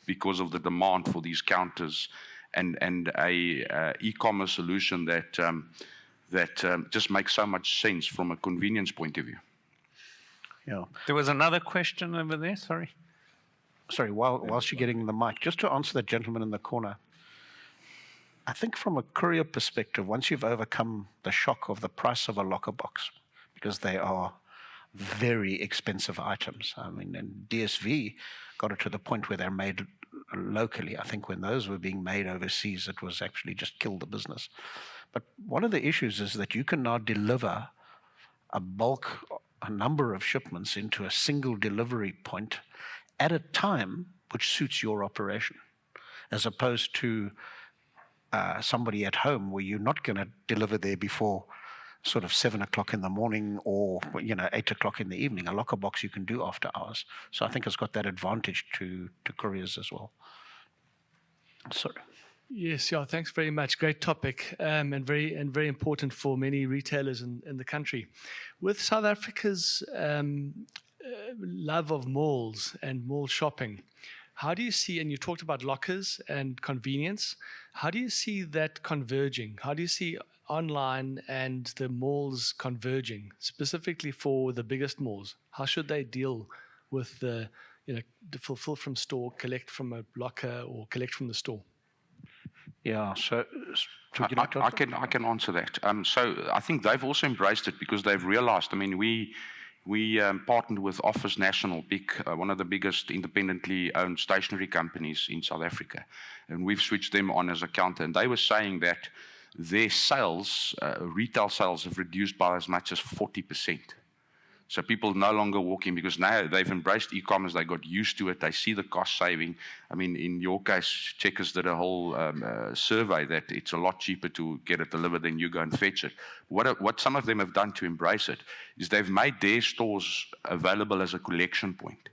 because of the demand for these counters and a e-commerce solution that just makes so much sense from a convenience point of view. Yeah. There was another question over there, sorry. Sorry, whilst you're getting the mic, just to answer the gentleman in the corner, I think from a courier perspective, once you've overcome the shock of the price of a locker box, because they are very expensive items. I mean, and DSV got it to the point where they're made locally. I think when those were being made overseas, it was actually just killed the business. But one of the issues is that you can now deliver a number of shipments into a single delivery point at a time which suits your operation, as opposed to somebody at home where you're not going to deliver there before sort of 7 o'clock in the morning or 8 o'clock in the evening. A locker box you can do after hours. So I think it's got that advantage to couriers as well. Sorry. Yes, yeah, thanks very much. Great topic, and very important for many retailers in the country. With South Africa's love of malls and mall shopping, how do you see, and you talked about lockers and convenience, how do you see that converging? How do you see online and the malls converging, specifically for the biggest malls? How should they deal with the fulfill from store, collect from a locker, or collect from the store? Yeah, so I can answer that. So I think they've also embraced it because they've realized. I mean, we partnered with Office National, one of the biggest independently owned stationery companies in South Africa, and we've switched them on as a counter. And they were saying that their sales, retail sales, have reduced by as much as 40%. So people no longer walk in because now they've embraced e-commerce. They got used to it. They see the cost saving. I mean, in your case, Checkers did a whole survey that it's a lot cheaper to get it delivered than you go and fetch it. What some of them have done to embrace it is they've made their stores available as a collection point.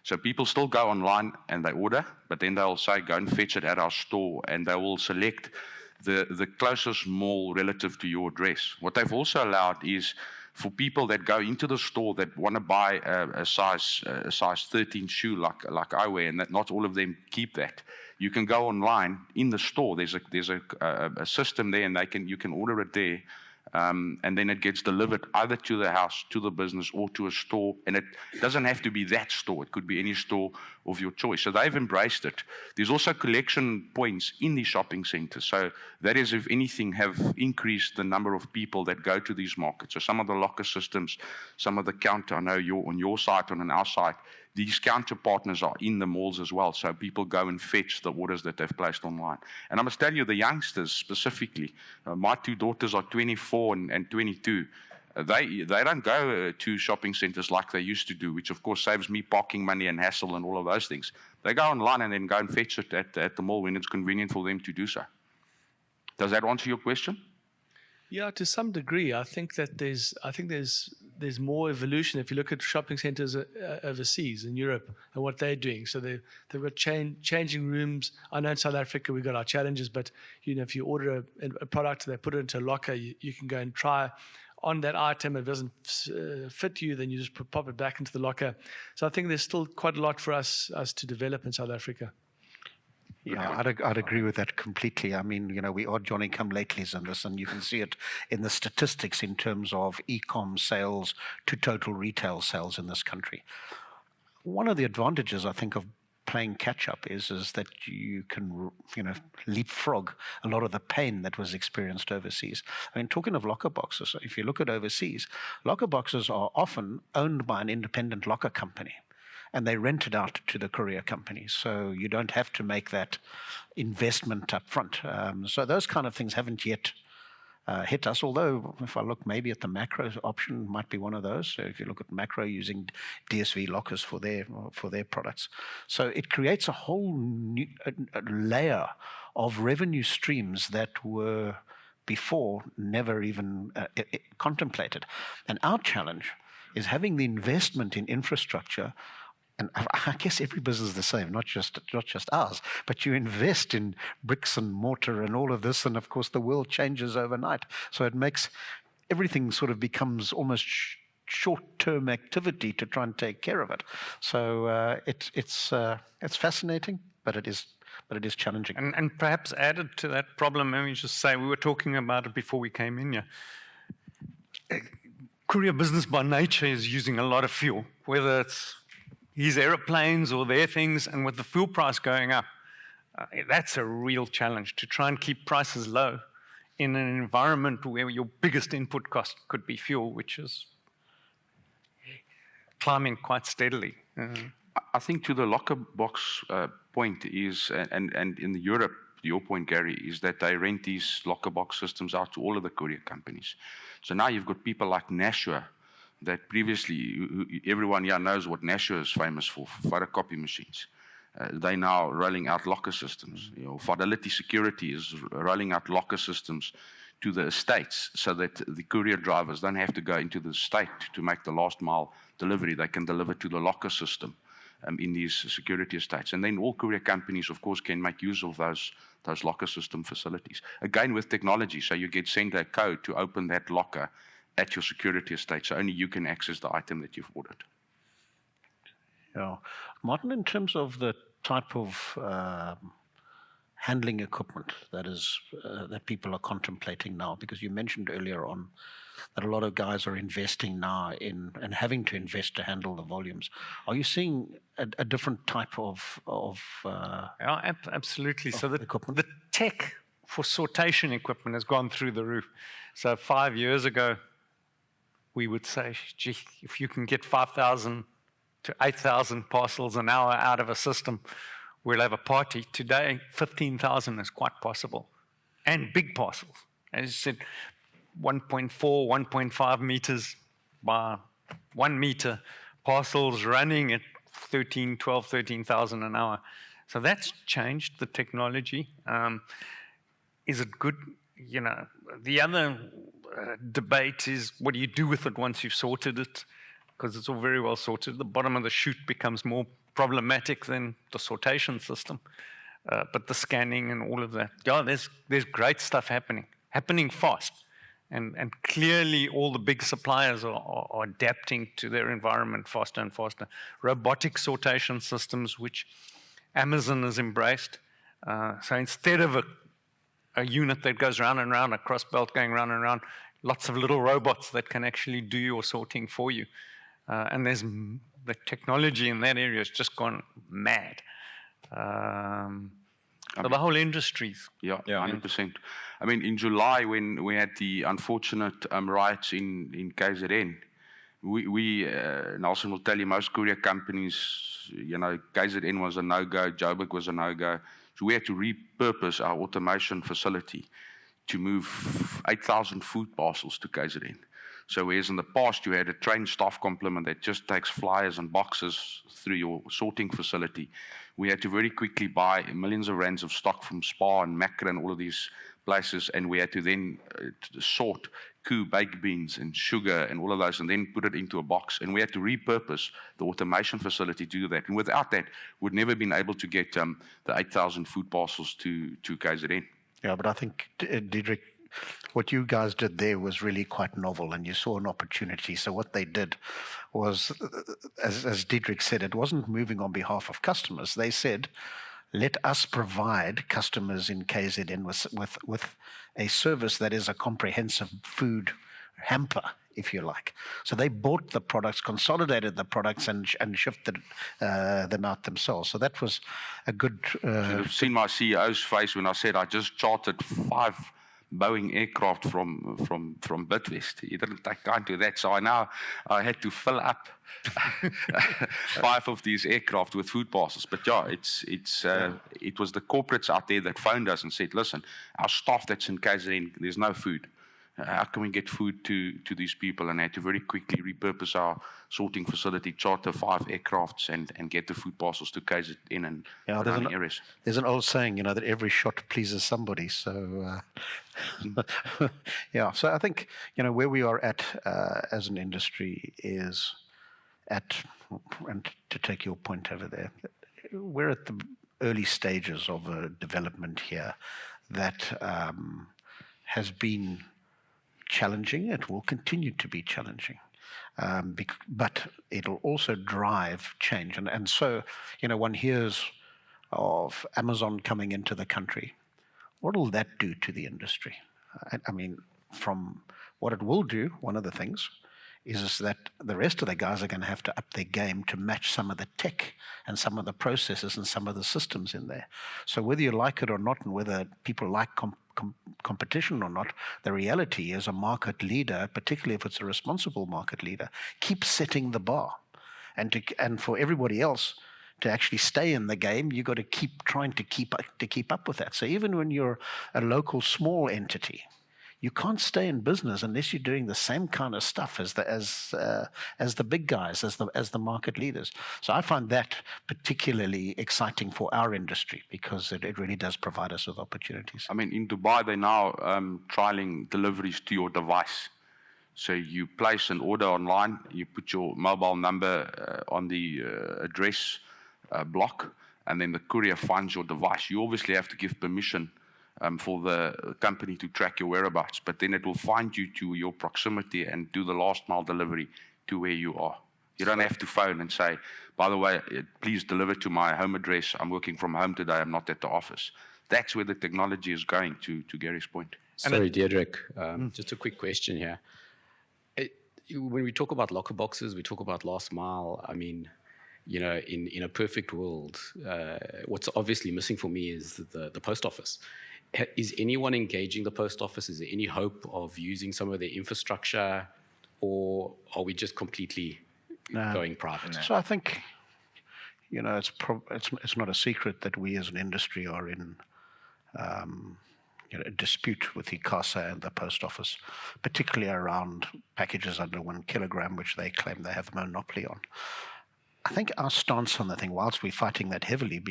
So people still go online and they order, but then they'll say, go and fetch it at our store, and they will select the closest mall relative to your address. What they've also allowed is for people that go into the store that want to buy a size 13 shoe like I wear, and that not all of them keep that. You can go online in the store. There's a system there, and you can order it there, and then it gets delivered either to the house, to the business, or to a store. And it doesn't have to be that store. It could be any store of your choice. So they've embraced it. There's also collection points in these shopping centers. So that is, if anything, have increased the number of people that go to these markets. So some of the locker systems, some of the counter, I know on your site and on our site, these counter partners are in the malls as well. So people go and fetch the orders that they've placed online. And I must tell you, the youngsters specifically, my two daughters are 24 and 22. They don't go to shopping centers like they used to do, which of course saves me parking money and hassle and all of those things. They go online and then go and fetch it at the mall when it's convenient for them to do so. Does that answer your question? Yeah, to some degree. I think there's there's more evolution. If you look at shopping centers overseas in Europe and what they're doing, so they've got changing rooms. I know in South Africa we've got our challenges, but if you order a product, they put it into a locker, you can go and try on that item. If it doesn't fit you, then you just pop it back into the locker. So I think there's still quite a lot for us to develop in South Africa. Yeah, I'd agree with that completely. I mean, we are Johnny-come-latelys in this, and you can see it in the statistics in terms of e-com sales to total retail sales in this country. One of the advantages, I think, of playing catch-up is that you can, leapfrog a lot of the pain that was experienced overseas. I mean, talking of locker boxes, if you look at overseas, locker boxes are often owned by an independent locker company, and they rent it out to the courier companies. So you don't have to make that investment up front. So those kind of things haven't yet hit us, although if I look maybe at the Macro option, might be one of those. So if you look at Macro using DSV lockers for their products. So it creates a whole new layer of revenue streams that were before never even contemplated. And our challenge is having the investment in infrastructure. And I guess every business is the same, not just ours. But you invest in bricks and mortar and all of this, and of course the world changes overnight. So it makes everything sort of becomes almost short-term activity to try and take care of it. So it's fascinating, but it is challenging. And perhaps added to that problem, let me just say, we were talking about it before we came in here. Courier business by nature is using a lot of fuel, whether it's his aeroplanes or their things, and with the fuel price going up, that's a real challenge to try and keep prices low in an environment where your biggest input cost could be fuel, which is climbing quite steadily. I think to the locker box point is, and in Europe, your point, Garry, is that they rent these locker box systems out to all of the courier companies. So now you've got people like Nashua, that previously everyone here knows what Nashua is famous for photocopy machines. They're now rolling out locker systems. Fidelity Security is rolling out locker systems to the estates so that the courier drivers don't have to go into the estate to make the last mile delivery. They can deliver to the locker system in these security estates. And then all courier companies, of course, can make use of those locker system facilities. Again, with technology, so you get sent a code to open that locker at your security estate, so only you can access the item that you've ordered. Yeah. Martin, in terms of the type of handling equipment that people are contemplating now, because you mentioned earlier on that a lot of guys are investing now in and having to invest to handle the volumes. Are you seeing a different type of Yeah, absolutely. So equipment? The tech for sortation equipment has gone through the roof. So 5 years ago, we would say, gee, if you can get 5,000 to 8,000 parcels an hour out of a system, we'll have a party. Today, 15,000 is quite possible. And big parcels. As you said, 1.4, 1.5 meters by 1 meter parcels running at 13,000 an hour. So that's changed the technology. Is it good? The other debate is, what do you do with it once you've sorted it? Because it's all very well sorted. The bottom of the chute becomes more problematic than the sortation system. But the scanning and all of that, yeah, there's great stuff happening fast. And clearly all the big suppliers are adapting to their environment faster and faster. Robotic sortation systems, which Amazon has embraced. So instead of a unit that goes round and round, a cross belt going round and round, lots of little robots that can actually do your sorting for you. And the technology in that area has just gone mad. So the whole industry's. Yeah, 100%. I mean, in July, when we had the unfortunate riots in KZN, Nelson will tell you, most courier companies, KZN was a no-go, Joburg was a no-go. So we had to repurpose our automation facility to move 8,000 food parcels to KZN. So whereas in the past you had a trained staff complement that just takes flyers and boxes through your sorting facility, we had to very quickly buy millions of rands of stock from Spar and Macra and all of these places, and we had to then sort Koo baked beans and sugar and all of those, and then put it into a box. And we had to repurpose the automation facility to do that. And without that, we'd never been able to get the 8,000 food parcels to KZN. Yeah, but I think, Diederick, what you guys did there was really quite novel, and you saw an opportunity. So what they did was, as Diederick said, it wasn't moving on behalf of customers. They said, let us provide customers in KZN with a service that is a comprehensive food hamper, if you like. So they bought the products, consolidated the products, and shifted them out themselves. So that was a good... You should have seen my CEO's face when I said I just chartered 5 Boeing aircraft from Bidvest. He didn't take time to that. So I had to fill up 5 of these aircraft with food parcels. But yeah, it was the corporates out there that phoned us and said, listen, our staff that's in KZN, there's no food. How can we get food to these people? And I had to very quickly repurpose our sorting facility, charter 5 aircrafts, and get the food parcels to KZN and surrounding areas. There's an old saying, that every shot pleases somebody. So, yeah. So I think, where we are at as an industry is and to take your point over there, we're at the early stages of a development here that has been challenging. It will continue to be challenging, but it'll also drive change. And so, one hears of Amazon coming into the country. What will that do to the industry? I mean, from what it will do, one of the things is that the rest of the guys are going to have to up their game to match some of the tech and some of the processes and some of the systems in there. So whether you like it or not, and whether people like competition or not, the reality is a market leader, particularly if it's a responsible market leader, keeps setting the bar. And for everybody else to actually stay in the game, you've got to keep trying to keep up with that. So even when you're a local small entity, you can't stay in business unless you're doing the same kind of stuff as the big guys, as the market leaders. So I find that particularly exciting for our industry, because it really does provide us with opportunities. I mean, in Dubai, they're now trialing deliveries to your device. So you place an order online, you put your mobile number on the address block, and then the courier finds your device. You obviously have to give permission for the company to track your whereabouts, but then it will find you to your proximity and do the last mile delivery to where you are. You don't have to phone and say, by the way, please deliver to my home address. I'm working from home today. I'm not at the office. That's where the technology is going, to Gary's point. Sorry, Diederick, just a quick question here. When we talk about locker boxes, we talk about last mile. I mean, in a perfect world, what's obviously missing for me is the post office. Is anyone engaging the post office? Is there any hope of using some of their infrastructure, or are we just completely going private? So I think, it's not a secret that we as an industry are in a dispute with ICASA and the post office, particularly around packages under 1 kilogram, which they claim they have a monopoly on. I think our stance on the thing, whilst we're fighting that heavily,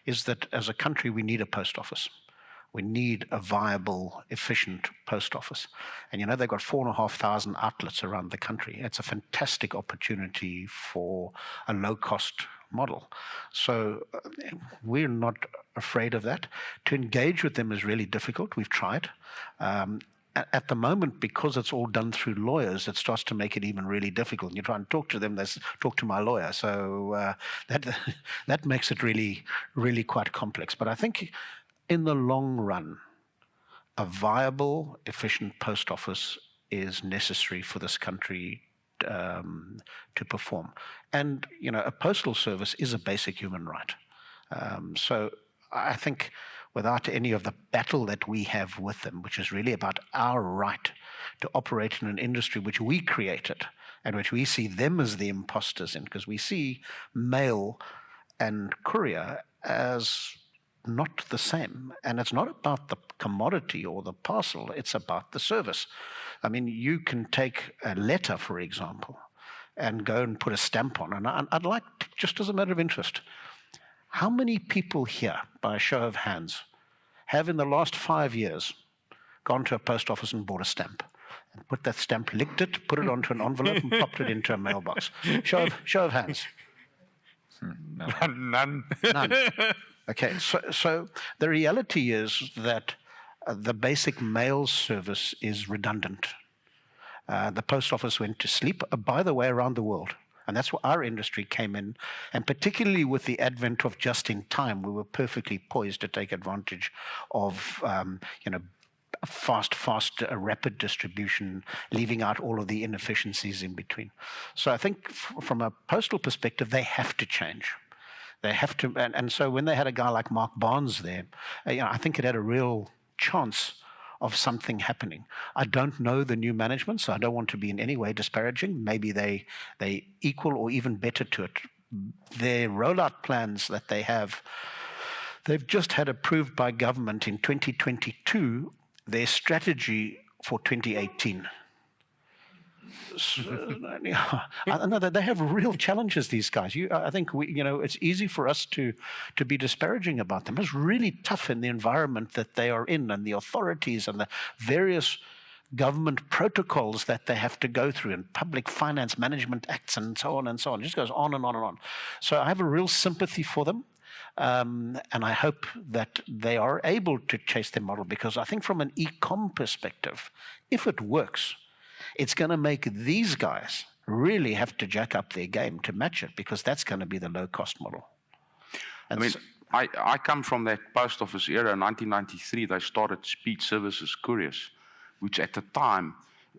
is that as a country we need a post office. We need a viable, efficient post office. And they've got 4,500 outlets around the country. It's a fantastic opportunity for a low-cost model. So we're not afraid of that. To engage with them is really difficult. We've tried. At the moment, because it's all done through lawyers, it starts to make it even really difficult. You try and talk to them, they talk to my lawyer. So that makes it really, really quite complex. But I think in the long run, a viable, efficient post office is necessary for this country to perform. And, a postal service is a basic human right. So I think without any of the battle that we have with them, which is really about our right to operate in an industry which we created and which we see them as the imposters in, because we see mail and courier as not the same. And it's not about the commodity or the parcel, it's about the service. I mean, you can take a letter, for example, and go and put a stamp on. And I'd like, just as a matter of interest, how many people here, by a show of hands, have in the last 5 years gone to a post office and bought a stamp? put that stamp, licked it, put it onto an envelope, and popped it into a mailbox? Show of hands. None. None. Okay, so the reality is that the basic mail service is redundant. The post office went to sleep, by the way, around the world. And that's where our industry came in. And particularly with the advent of just in time, we were perfectly poised to take advantage of, fast, rapid distribution, leaving out all of the inefficiencies in between. So I think from a postal perspective, they have to change. They have to, and so when they had a guy like Mark Barnes there, I think it had a real chance of something happening. I don't know the new management, so I don't want to be in any way disparaging. Maybe they equal or even better to it. Their rollout plans that they have, they've just had approved by government in 2022 their strategy for 2018. I know that they have real challenges, these guys. I think it's easy for us to be disparaging about them. It's really tough in the environment that they are in, and the authorities and the various government protocols that they have to go through, and public finance management acts and so on and so on. It just goes on and on and on. So I have a real sympathy for them. And I hope that they are able to chase their model, because I think from an e-com perspective, if it works, it's going to make these guys really have to jack up their game to match it, because that's going to be the low-cost model. And I come from that post office era. In 1993, they started speed services couriers, which at the time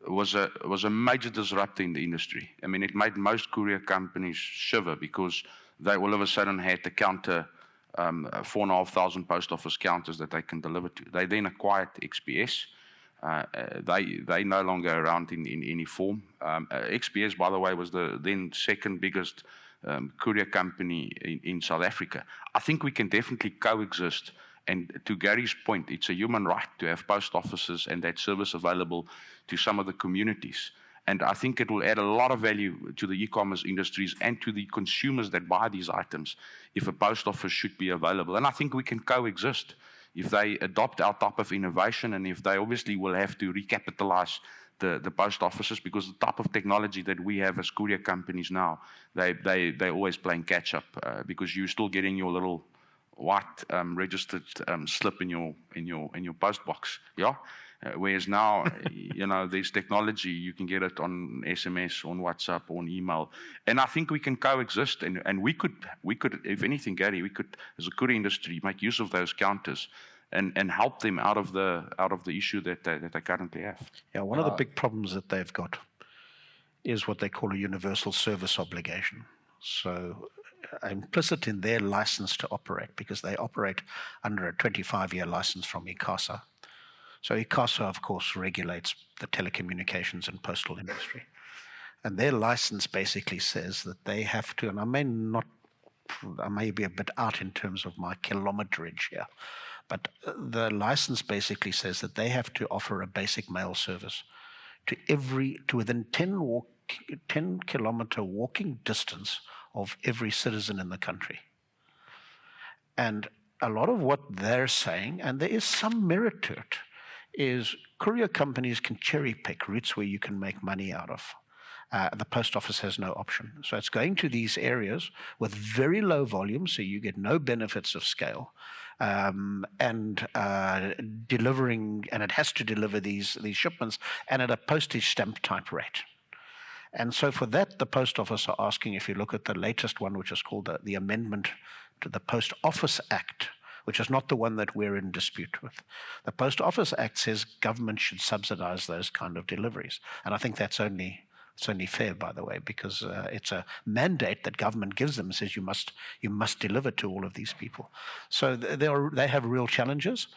was a major disruptor in the industry. I mean, it made most courier companies shiver, because they all of a sudden had to counter 4,500 post office counters that they can deliver to. They then acquired XPS. They no longer around in any form. XPS, by the way, was the then second biggest courier company in South Africa. I think we can definitely coexist. And to Garry's point, it's a human right to have post offices and that service available to some of the communities. And I think it will add a lot of value to the e-commerce industries and to the consumers that buy these items if a post office should be available. And I think we can coexist if they adopt our type of innovation, and if they obviously will have to recapitalize the post offices, because the type of technology that we have as courier companies now, they're always playing catch up, because you're still getting your little white registered slip in your post box, yeah. Whereas now, there's technology, you can get it on SMS, on WhatsApp, on email. And I think we can coexist, and we could, if anything, Garry, we could, as a courier industry, make use of those counters and help them out of the issue that they currently have. Yeah, one of the big problems that they've got is what they call a universal service obligation. So implicit in their license to operate, because they operate under a 25-year license from ICASA. So ICASA, of course, regulates the telecommunications and postal industry. And their license basically says that they have to, and I may be a bit out in terms of my kilometerage here, but the license basically says that they have to offer a basic mail service to within 10-kilometer walking distance of every citizen in the country. And a lot of what they're saying, and there is some merit to it, is courier companies can cherry pick routes where you can make money out of. The post office has no option. So it's going to these areas with very low volume, so you get no benefits of scale, and delivering, and it has to deliver these shipments, and at a postage stamp type rate. And so for that, the post office are asking, if you look at the latest one, which is called the Amendment to the Post Office Act, which is not the one that we're in dispute with. The Post Office Act says government should subsidize those kind of deliveries. And I think it's only fair, by the way, because it's a mandate that government gives them, says you must deliver to all of these people. So they have real challenges.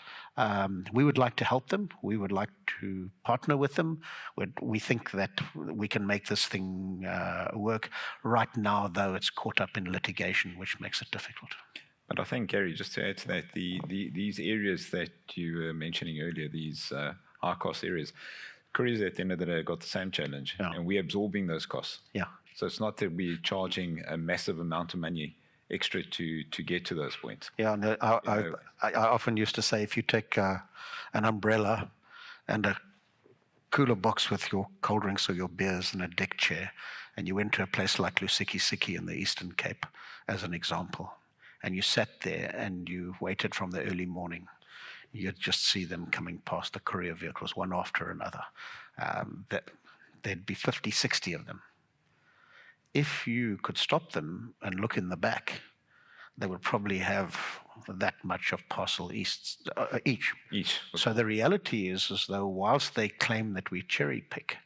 We would like to help them. We would like to partner with them. We think that we can make this thing work. Right now, though, it's caught up in litigation, which makes it difficult. But I think, Garry, just to add to that, these areas that you were mentioning earlier, these high-cost areas, couriers at the end of the day got the same challenge, and we're absorbing those costs. Yeah. So it's not that we're charging a massive amount of money extra to get to those points. Yeah, no, I often used to say, if you take an umbrella and a cooler box with your cold drinks or your beers and a deck chair, and you went to a place like Logistic in the Eastern Cape, as an example, and you sat there and you waited from the early morning, you'd just see them coming past the courier vehicles, one after another. There'd be 50, 60 of them. If you could stop them and look in the back, they would probably have that much of parcel each. So the reality is as though whilst they claim that we cherry pick,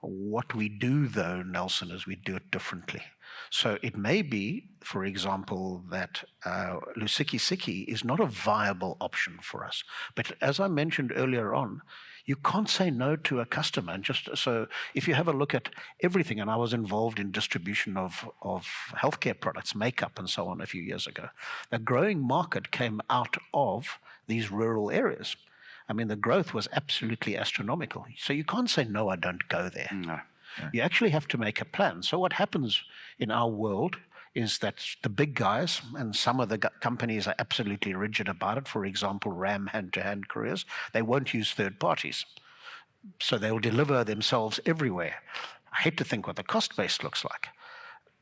what we do though, Nelson, is we do it differently. So it may be, for example, that Logistic is not a viable option for us. But as I mentioned earlier on, you can't say no to a customer. And just so if you have a look at everything, and I was involved in distribution of healthcare products, makeup and so on a few years ago, the growing market came out of these rural areas. I mean, the growth was absolutely astronomical. So you can't say, no, I don't go there. No. You actually have to make a plan. So what happens in our world is that the big guys, and some of the companies are absolutely rigid about it, for example, RAM hand-to-hand couriers, they won't use third parties. So they'll deliver themselves everywhere. I hate to think what the cost base looks like.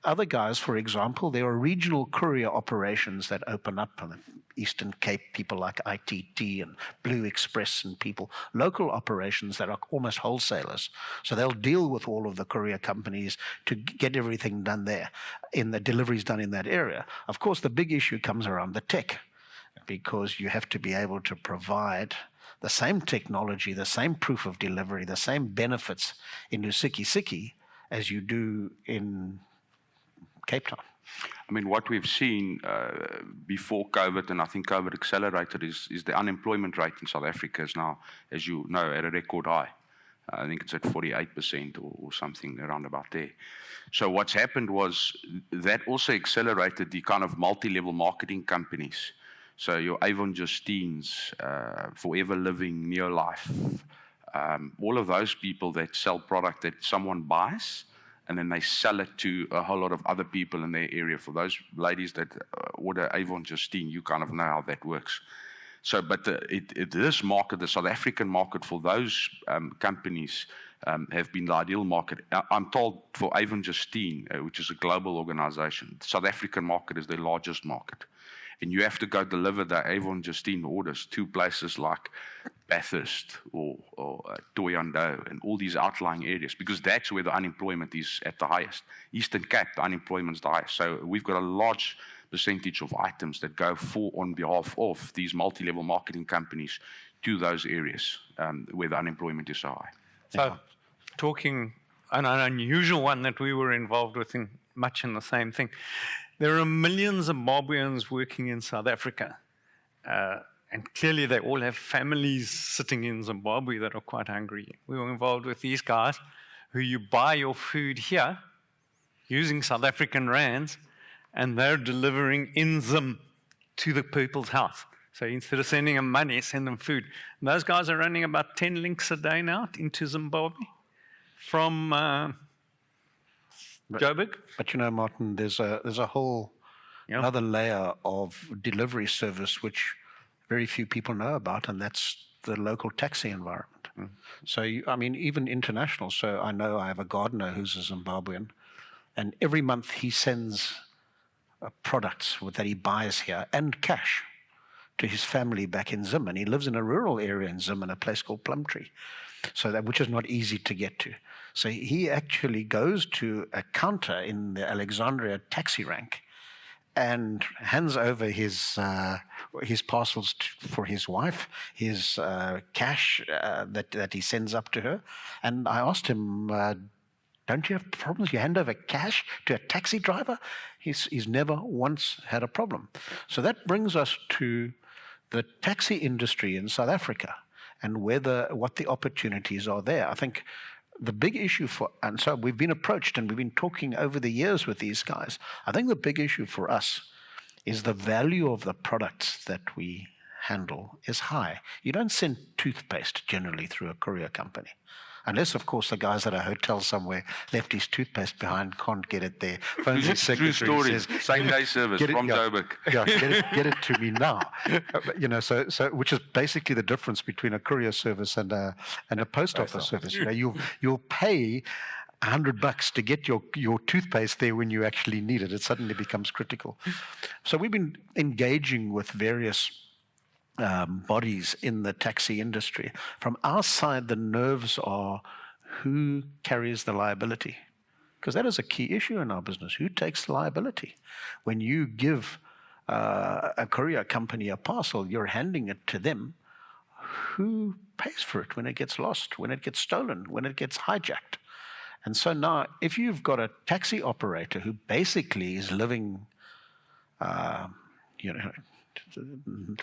Other guys, for example, there are regional courier operations that open up in the Eastern Cape, people like ITT and Blue Express and people, local operations that are almost wholesalers. So they'll deal with all of the courier companies to get everything done there, in the deliveries done in that area. Of course, the big issue comes around the tech, because you have to be able to provide the same technology, the same proof of delivery, the same benefits in Logistic as you do in Cape Town. I mean, what we've seen before COVID, and I think COVID accelerated, is the unemployment rate in South Africa is now, as you know, at a record high. I think it's at 48% or something around about there. So what's happened was that also accelerated the kind of multi-level marketing companies. So your Avon Justines, Forever Living, Neolife, all of those people that sell product that someone buys, and then they sell it to a whole lot of other people in their area. For those ladies that order Avon Justine, you kind of know how that works. So, but this market, the South African market for those companies have been the ideal market. I'm told for Avon Justine, which is a global organization, the South African market is their largest market. And you have to go deliver the Avon Justine orders to places like Bathurst or Thohoyandou and all these outlying areas, because that's where the unemployment is at the highest. Eastern Cape, the unemployment is the highest. So we've got a large percentage of items that go on behalf of these multi-level marketing companies to those areas where the unemployment is so high. So talking an unusual one that we were involved with much in the same thing. There are millions of Zimbabweans working in South Africa, and clearly they all have families sitting in Zimbabwe that are quite hungry. We were involved with these guys who you buy your food here using South African rands, and they're delivering in Zim to the people's house. So instead of sending them money, send them food. And those guys are running about 10 links a day now into Zimbabwe from Joburg. But you know, Martin, there's a whole another layer of delivery service which very few people know about, and that's the local taxi environment. So, I mean, even international. So I know I have a gardener who's a Zimbabwean, and every month he sends products that he buys here and cash to his family back in Zim, and he lives in a rural area in Zim in a place called Plumtree, so that which is not easy to get to. So he actually goes to a counter in the Alexandria taxi rank and hands over his parcels for his wife, his cash that he sends up to her. And I asked him, don't you have problems? You hand over cash to a taxi driver? He's never once had a problem. So that brings us to the taxi industry in South Africa and what the opportunities are there. I think the big issue and so we've been approached and we've been talking over the years with these guys. I think the big issue for us is the value of the products that we handle is high. You don't send toothpaste generally through a courier company. Unless, of course, the guy's at a hotel somewhere, left his toothpaste behind, can't get it there. Phones his True secretary, story. says, Same-day service "Get it- from yeah, Joburg." Yeah, get it to me now. So which is basically the difference between a courier service and a post office service. You'll pay $100 to get your toothpaste there when you actually need it. It suddenly becomes critical. So we've been engaging with various bodies in the taxi industry. From our side, the nerves are who carries the liability, because that is a key issue in our business. Who takes liability? When you give a courier company a parcel, you're handing it to them. Who pays for it when it gets lost, when it gets stolen, when it gets hijacked? And so now, if you've got a taxi operator who basically is living, there's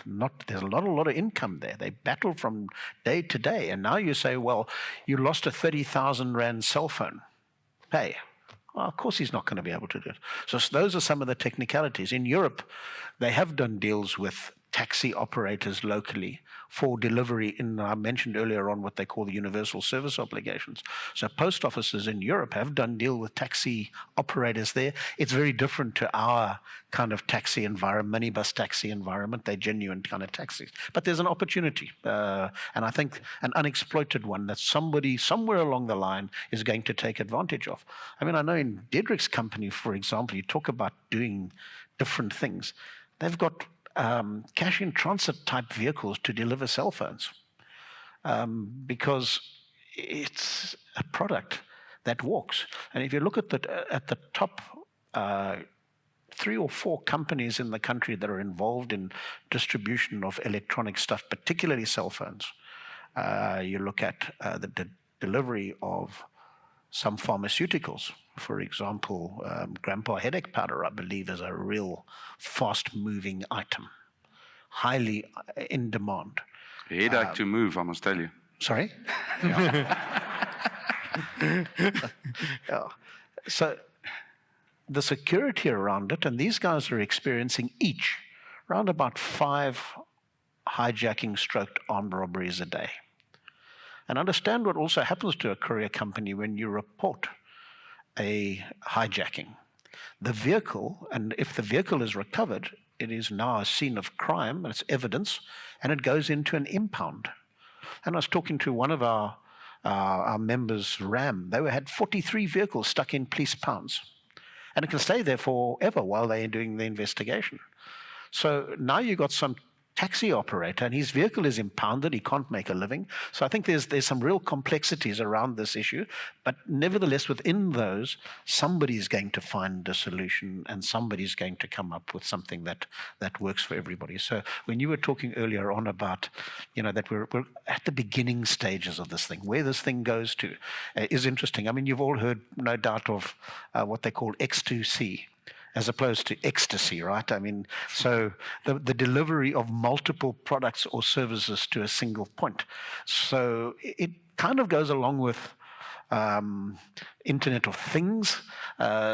not a lot of income there. They battle from day to day. And now you say, well, you lost a 30,000 Rand cell phone. Hey, well, of course he's not going to be able to do it. So those are some of the technicalities. In Europe, they have done deals with taxi operators locally for delivery I mentioned earlier on what they call the universal service obligations. So post offices in Europe have done deal with taxi operators there. It's very different to our kind of taxi environment, minibus taxi environment. They're genuine kind of taxis. But there's an opportunity, and I think an unexploited one that somebody somewhere along the line is going to take advantage of. I mean, I know in Diederick's company, for example, you talk about doing different things. They've got cash in transit type vehicles to deliver cell phones, because it's a product that walks. And if you look at the top 3 or 4 companies in the country that are involved in distribution of electronic stuff, particularly cell phones, you look at the delivery of some pharmaceuticals. For example, grandpa headache powder, I believe, is a real fast-moving item, highly in demand. Headache to move, I must tell you. Sorry? Yeah. So the security around it, and these guys are experiencing each around about 5 hijacking stroke armed robberies a day. And understand what also happens to a courier company when you report a hijacking. The vehicle, and if the vehicle is recovered, it is now a scene of crime, and it's evidence, and it goes into an impound. And I was talking to one of our members, RAM. They had 43 vehicles stuck in police pounds. And it can stay there forever while they're doing the investigation. So now you've got some taxi operator, and his vehicle is impounded. He can't make a living. So I think there's some real complexities around this issue. But nevertheless, within those, somebody's going to find a solution, and somebody's going to come up with something that works for everybody. So when you were talking earlier on about, that we're at the beginning stages of this thing, where this thing goes to is interesting. I mean, you've all heard, no doubt, of what they call X2C, as opposed to ecstasy, right? I mean, so the delivery of multiple products or services to a single point. So it kind of goes along with Internet of Things.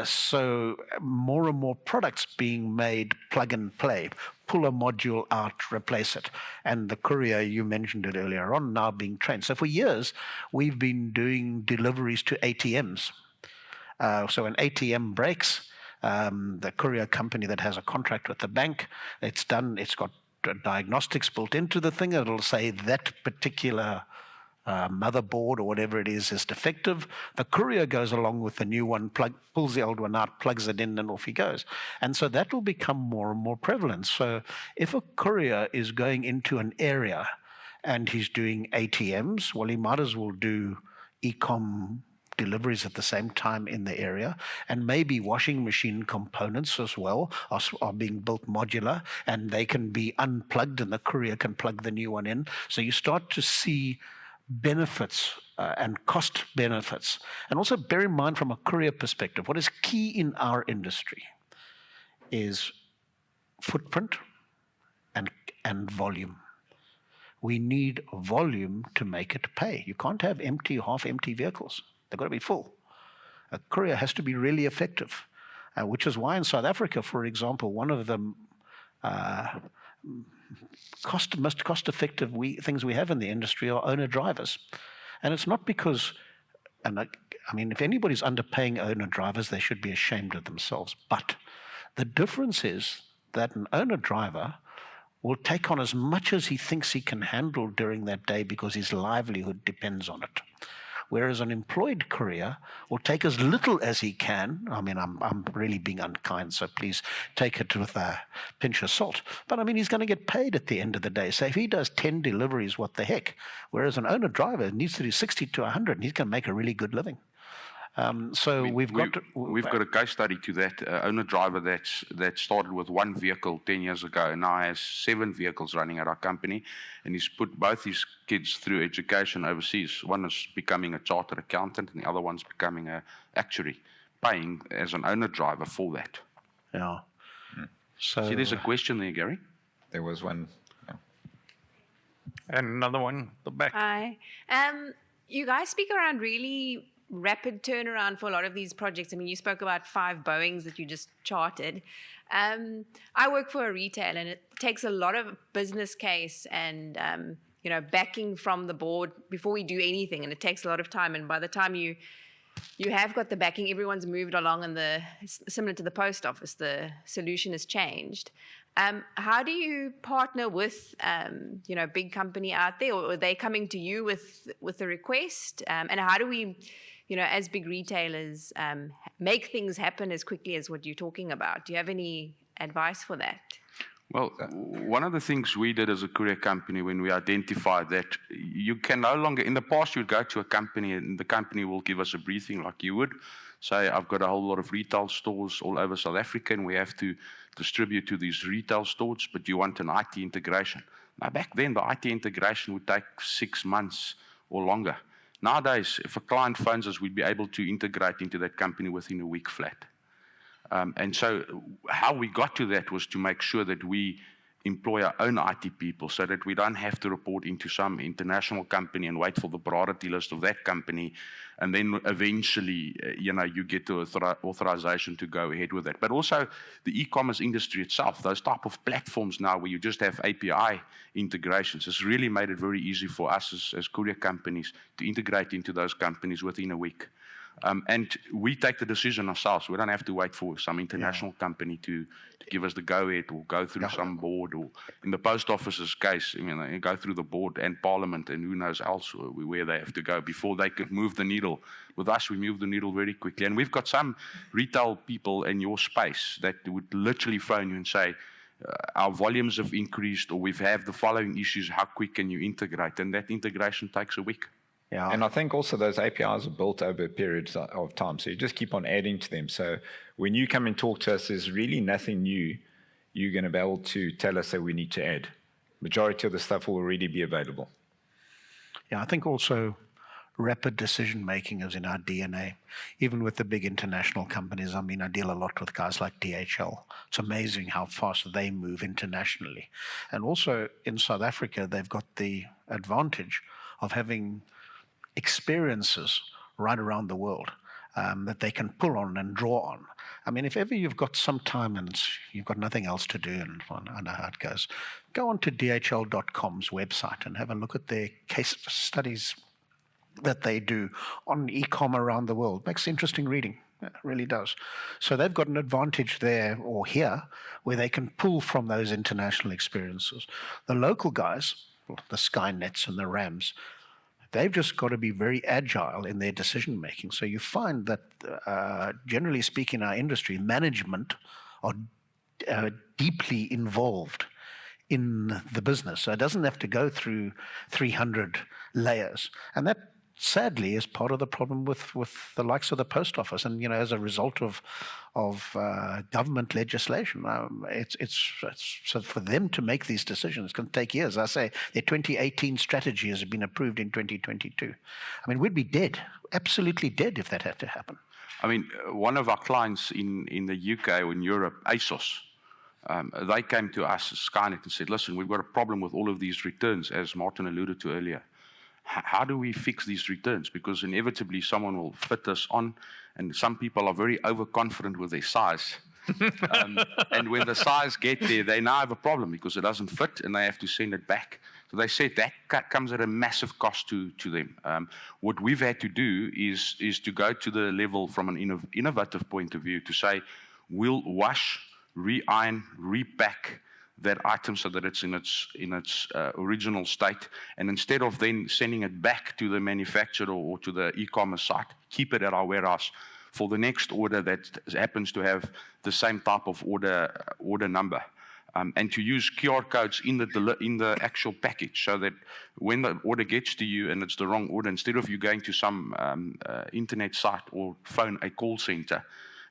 So more and more products being made plug and play. Pull a module out, replace it. And the courier, you mentioned it earlier on, now being trained. So for years, we've been doing deliveries to ATMs. So an ATM breaks, the courier company that has a contract with the bank, it's got diagnostics built into the thing. It'll say that particular motherboard or whatever it is defective. The courier goes along with the new one, pulls the old one out, plugs it in, and off he goes. And so that will become more and more prevalent. So if a courier is going into an area and he's doing ATMs, well, he might as well do e-com deliveries at the same time in the area, and maybe washing machine components as well are being built modular, and they can be unplugged and the courier can plug the new one in. So you start to see benefits and cost benefits. And also bear in mind, from a courier perspective, what is key in our industry is footprint and volume. We need volume to make it pay. You can't have half-empty vehicles. They've got to be full. A courier has to be really effective, which is why in South Africa, for example, one of the most cost-effective things we have in the industry are owner drivers. And it's not because, and I mean, if anybody's underpaying owner-drivers, they should be ashamed of themselves. But the difference is that an owner-driver will take on as much as he thinks he can handle during that day because his livelihood depends on it. Whereas an employed courier will take as little as he can. I mean, I'm really being unkind, so please take it with a pinch of salt. But I mean, he's going to get paid at the end of the day. So if he does 10 deliveries, what the heck? Whereas an owner-driver needs to do 60 to 100, and he's going to make a really good living. We've got a case study to that owner driver that started with one vehicle 10 years ago and now has 7 vehicles running at our company, and he's put both his kids through education overseas. One is becoming a chartered accountant and the other one's becoming an actuary, paying as an owner driver for that. Yeah. So see, there's a question there, Garry. There was one. Yeah. And another one at the back. Hi. You guys speak around really rapid turnaround for a lot of these projects. I mean, you spoke about 5 Boeings that you just chartered. I work for a retailer, and it takes a lot of business case and backing from the board before we do anything, and it takes a lot of time. And by the time you have got the backing, everyone's moved along, and similar to the post office, the solution has changed. How do you partner with big company out there, or are they coming to you with a request? And how do we, as big retailers, make things happen as quickly as what you're talking about? Do you have any advice for that? Well, one of the things we did as a courier company when we identified that you can no longer, in the past you'd go to a company and the company will give us a briefing like you would, say I've got a whole lot of retail stores all over South Africa and we have to distribute to these retail stores, but you want an IT integration. Now back then the IT integration would take 6 months or longer. Nowadays, if a client phones us, we'd be able to integrate into that company within a week flat. And so how we got to that was to make sure that we employ our own IT people so that we don't have to report into some international company and wait for the priority list of that company. And then eventually, you get the authorization to go ahead with that. But also the e-commerce industry itself, those type of platforms now where you just have API integrations, has really made it very easy for us as courier companies to integrate into those companies within a week. And we take the decision ourselves. We don't have to wait for some international company to give us the go-ahead or go through some board, or in the post office's case, they go through the board and parliament and who knows else where they have to go before they could move the needle. With us, we move the needle very quickly. And we've got some retail people in your space that would literally phone you and say, our volumes have increased, or we've had the following issues, how quick can you integrate? And that integration takes a week. Yeah. And I think also those APIs are built over periods of time. So you just keep on adding to them. So when you come and talk to us, there's really nothing new you're going to be able to tell us that we need to add. Majority of the stuff will already be available. Yeah, I think also rapid decision-making is in our DNA. Even with the big international companies, I deal a lot with guys like DHL. It's amazing how fast they move internationally. And also in South Africa, they've got the advantage of having experiences right around the world that they can pull on and draw on. If ever you've got some time and you've got nothing else to do, and I know how it goes, go on to DHL.com's website and have a look at their case studies that they do on e-com around the world. Makes interesting reading. It really does. So they've got an advantage there or here where they can pull from those international experiences. The local guys, the Skynets and the Rams, they've just got to be very agile in their decision making. So you find that, generally speaking, in our industry, management are deeply involved in the business. So it doesn't have to go through 300 layers. And that, sadly, is part of the problem with the likes of the post office. And, as a result of government legislation, it's so for them to make these decisions, it's going to take years. I say their 2018 strategy has been approved in 2022. We'd be dead, absolutely dead, if that had to happen. One of our clients in the UK or in Europe, ASOS, they came to us as Skynet and said, listen, we've got a problem with all of these returns, as Martin alluded to earlier. How do we fix these returns? Because inevitably someone will fit this on, and some people are very overconfident with their size. And when the size get there, they now have a problem because it doesn't fit and they have to send it back. So they said that comes at a massive cost to them. What we've had to do is to go to the level from an innovative point of view to say, we'll wash, re-iron, repack that item so that it's in its original state, and instead of then sending it back to the manufacturer or to the e-commerce site, keep it at our warehouse for the next order that happens to have the same type of order number. And to use QR codes in the actual package, so that when the order gets to you and it's the wrong order, instead of you going to some internet site or phone a call center,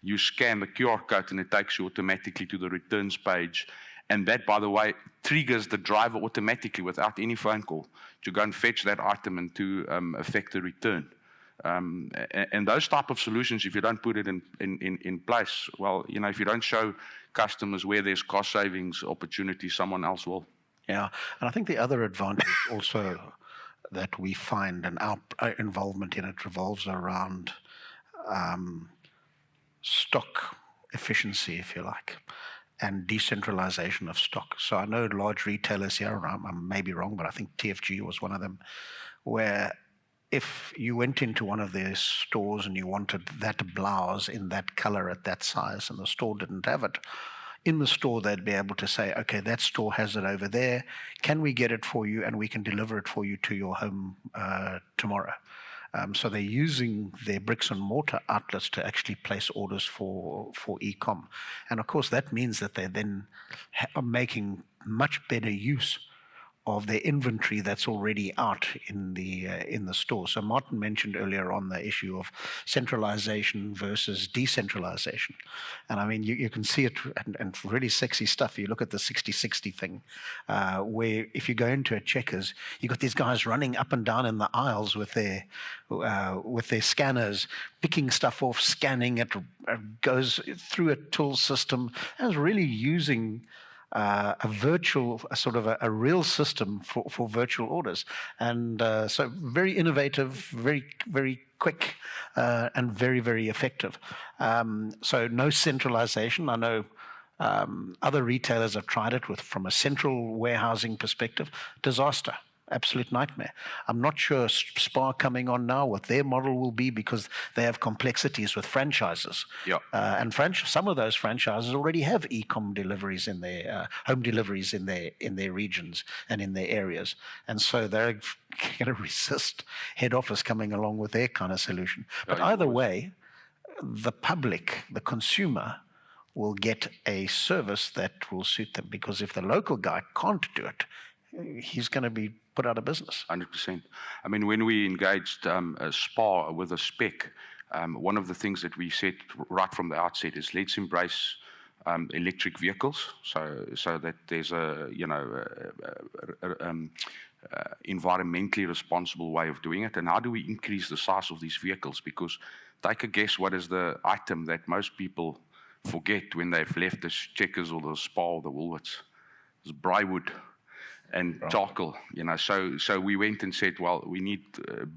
you scan the QR code and it takes you automatically to the returns page. And that, by the way, triggers the driver automatically without any phone call to go and fetch that item and to affect the return. And those type of solutions, if you don't put it in place, well, if you don't show customers where there's cost savings opportunity, someone else will. Yeah, and I think the other advantage also that we find, and our involvement in it revolves around stock efficiency, if you like, and decentralization of stock. So I know large retailers here, I may be wrong, but I think TFG was one of them, where if you went into one of their stores and you wanted that blouse in that color at that size and the store didn't have it, in the store they'd be able to say, okay, that store has it over there, can we get it for you and we can deliver it for you to your home tomorrow. So they're using their bricks and mortar outlets to actually place orders for e-com. And of course that means that they then are making much better use of their inventory that's already out in the store. So Martin mentioned earlier on the issue of centralization versus decentralization. And I mean, you can see it, and really sexy stuff. You look at the 60/60 thing, where if you go into a Checkers, you've got these guys running up and down in the aisles with their scanners, picking stuff off, scanning it, goes through a tool system, and is really using a virtual, a real system for virtual orders. And so very innovative, very, very quick, and very, very effective. So no centralization. I know other retailers have tried it from a central warehousing perspective. Disaster. Absolute nightmare. I'm not sure SPAR coming on now what their model will be, because they have complexities with franchises. Yeah. And some of those franchises already have e-com deliveries in their home deliveries in their regions and in their areas, and so they're going to resist head office coming along with their kind of solution. But either way, the public, the consumer, will get a service that will suit them, because if the local guy can't do it, he's going to be put out of business. 100%. I mean, when we engaged a SPAR with a spec, one of the things that we said right from the outset is let's embrace electric vehicles, so that there's a environmentally responsible way of doing it. And how do we increase the size of these vehicles? Because take a guess, what is the item that most people forget when they've left the Checkers or the SPAR or the Woolworths? It's braaiwood and charcoal, So we went and said, well, we need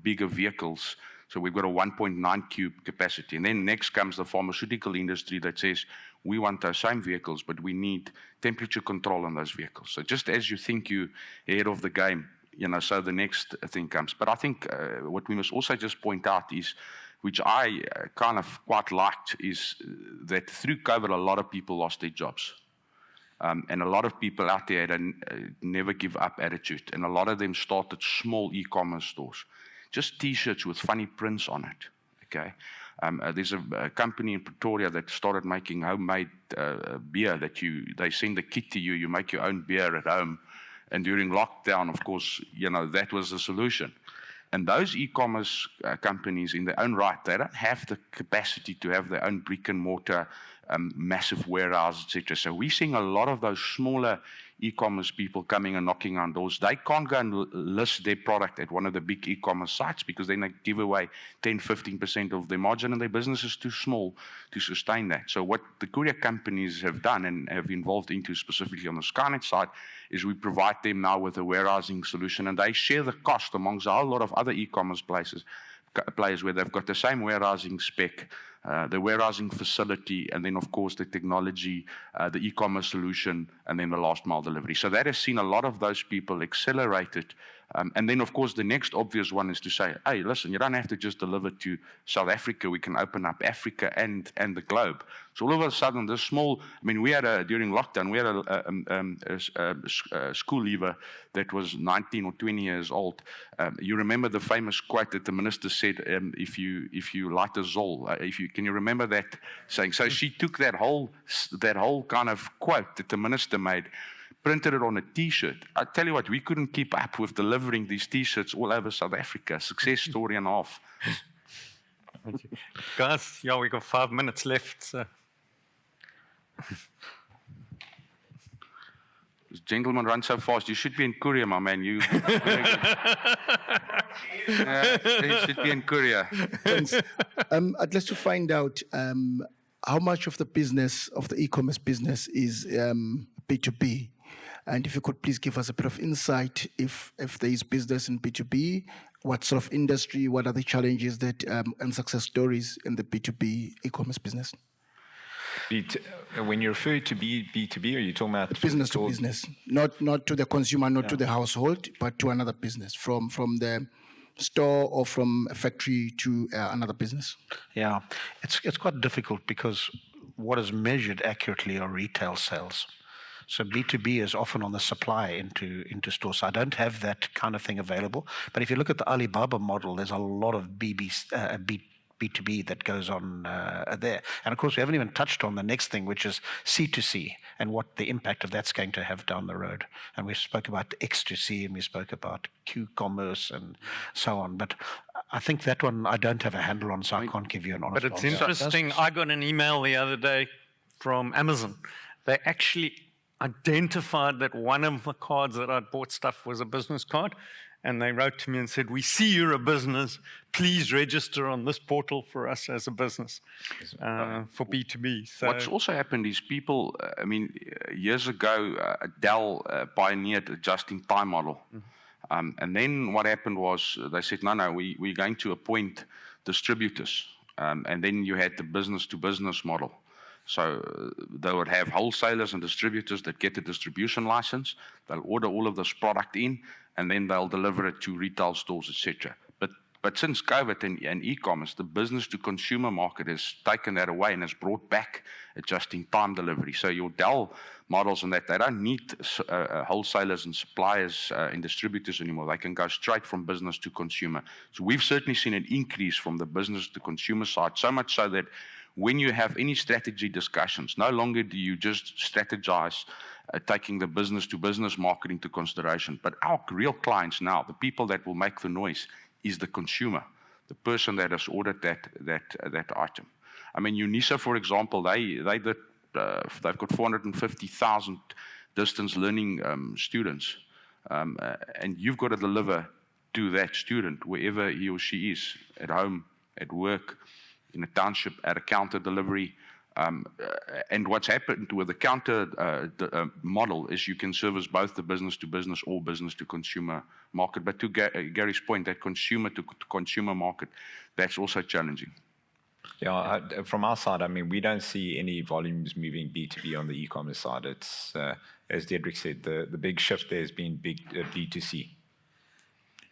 bigger vehicles. So we've got a 1.9 cube capacity. And then next comes the pharmaceutical industry that says, we want those same vehicles, but we need temperature control on those vehicles. So just as you think you're ahead of the game, so the next thing comes. But I think what we must also just point out is, which I kind of quite liked, is that through COVID, a lot of people lost their jobs. And a lot of people out there had a never give up attitude. And a lot of them started small e-commerce stores. Just T-shirts with funny prints on it, okay? There's a company in Pretoria that started making homemade beer that they send the kit to you, you make your own beer at home. And during lockdown, of course, that was the solution. And those e-commerce companies in their own right, they don't have the capacity to have their own brick and mortar massive warehouse, etc. So we're seeing a lot of those smaller e-commerce people coming and knocking on doors. They can't go and list their product at one of the big e-commerce sites, because then they give away 10-15% of their margin, and their business is too small to sustain that. So what the courier companies have done and have involved into specifically on the Skynet side is we provide them now with a warehousing solution, and they share the cost amongst a whole lot of other e-commerce players where they've got the same warehousing spec, the warehousing facility, and then, of course, the technology, the e-commerce solution, and then the last mile delivery. So that has seen a lot of those people accelerated. And then, of course, the next obvious one is to say, hey, listen, you don't have to just deliver to South Africa. We can open up Africa and the globe. So all of a sudden, this small, I mean, we had during lockdown, we had a school leaver that was 19 or 20 years old. You remember the famous quote that the minister said, if you light a Zol, can you remember that saying? So she took that whole kind of quote that the minister made, printed it on a T-shirt. I tell you what, we couldn't keep up with delivering these T-shirts all over South Africa. Success story and a half. Thank you. Guys, yeah, we got 5 minutes left. So. This gentleman runs so fast. You should be in courier, my man. You should be in courier. Thanks. I'd like to find out how much of the business, of the e-commerce business, is B2B. And if you could please give us a bit of insight, if there is business in B2B, what sort of industry, what are the challenges that and success stories in the B2B e-commerce business? When you refer to B2B, are you talking about business to business, not to the consumer, not to the household, but to another business, from the store or from a factory to another business? Yeah, it's quite difficult because what is measured accurately are retail sales. So B2B is often on the supply into stores. So I don't have that kind of thing available. But if you look at the Alibaba model, there's a lot of B2B that goes on there. And of course, we haven't even touched on the next thing, which is C2C and what the impact of that's going to have down the road. And we spoke about X2C and we spoke about Q-commerce and so on. But I think that one I don't have a handle on, so I can't give you an honest answer. But it's interesting. I got an email the other day from Amazon. They actually identified that one of the cards that I'd bought stuff was a business card. And they wrote to me and said, we see you're a business. Please register on this portal for us as a business for B2B. So what's also happened is people, I mean, years ago, Dell pioneered a just-in-time model. Mm-hmm. And then what happened was they said, no, we're going to appoint distributors. And then you had the business-to-business model. So they would have wholesalers and distributors that get the distribution license. They'll order all of this product in, and then they'll deliver it to retail stores, etc. But since COVID and e-commerce, the business-to-consumer market has taken that away and has brought back a just-in-time delivery. So your Dell models and that, they don't need wholesalers and suppliers and distributors anymore. They can go straight from business to consumer. So we've certainly seen an increase from the business-to-consumer side, so much so that when you have any strategy discussions, no longer do you just strategize taking the business-to-business market into consideration. But our real clients now, the people that will make the noise, is the consumer, the person that has ordered that item. I mean, UNISA, for example, they've got 450,000 distance learning students, and you've got to deliver to that student wherever he or she is, at home, at work, in a township, at a counter delivery. And what's happened with the counter model is you can service both the business-to-business or business-to-consumer market. But to Gary's point, that consumer-to-consumer market, that's also challenging. Yeah, from our side, I mean, we don't see any volumes moving B2B on the e-commerce side. It's, as Diederick said, the big shift there has been big B2C.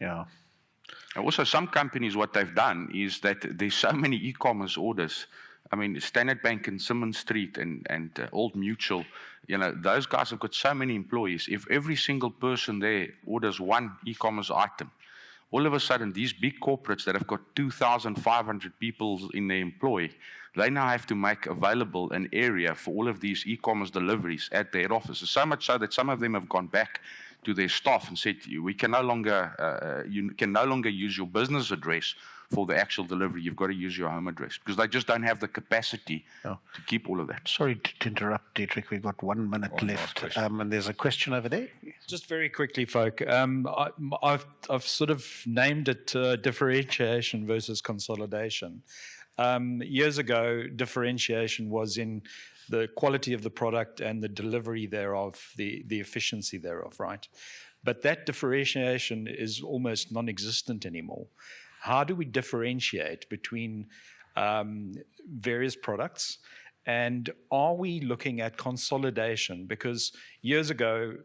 Yeah. Also, some companies, what they've done is that there's so many e-commerce orders. I mean, Standard Bank and Simmons Street and Old Mutual, those guys have got so many employees. If every single person there orders one e-commerce item, all of a sudden, these big corporates that have got 2,500 people in their employ, they now have to make available an area for all of these e-commerce deliveries at their offices. So much so that some of them have gone back to their staff and said, we can no longer, you can no longer use your business address for the actual delivery. You've got to use your home address because they just don't have the capacity to keep all of that. Sorry to interrupt, Diederick. We've got 1 minute left. And there's a question over there. Just very quickly, folk. I've sort of named it differentiation versus consolidation. Years ago, differentiation was in the quality of the product and the delivery thereof, the efficiency thereof, right? But that differentiation is almost non-existent anymore. How do we differentiate between various products? And are we looking at consolidation? Because years ago,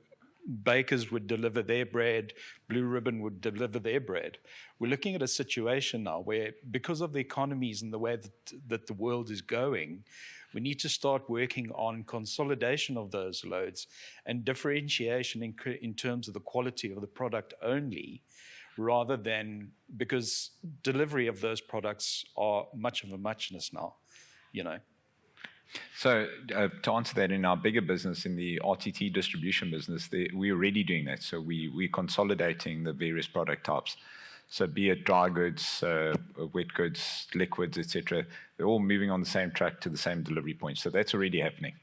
bakers would deliver their bread, Blue Ribbon would deliver their bread. We're looking at a situation now where, because of the economies and the way that the world is going, we need to start working on consolidation of those loads and differentiation in terms of the quality of the product only, rather than, because delivery of those products are much of a muchness now, you know. So to answer that, in our bigger business, in the RTT distribution business, we're already doing that. So we're consolidating the various product types. So be it dry goods, wet goods, liquids, etc., they're all moving on the same track to the same delivery point. So that's already happening.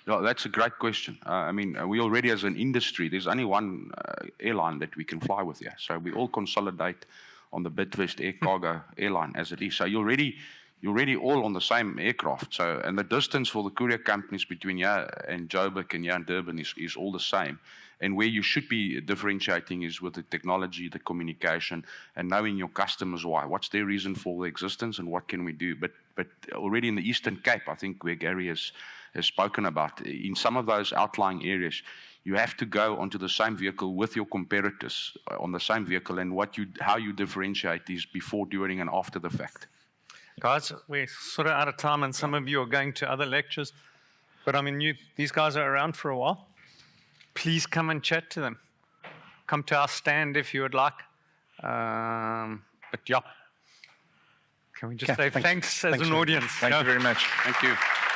No, that's a great question. I mean, we already, as an industry, there's only one airline that we can fly with here. So we all consolidate on the Bidwest Air Cargo airline as it is. So you're already all on the same aircraft. So, and the distance for the courier companies between here and Joburg and here and Durban is all the same. And where you should be differentiating is with the technology, the communication, and knowing your customers why. What's their reason for their existence, and what can we do? But already in the Eastern Cape, I think where Garry has spoken about, in some of those outlying areas, you have to go onto the same vehicle with your competitors on the same vehicle, and how you differentiate these before, during, and after the fact. Guys, we're sort of out of time, and some of you are going to other lectures. But I mean, these guys are around for a while. Please come and chat to them. Come to our stand if you would like. But yeah, can we just say thanks as an audience? Thank you very much. Thank you.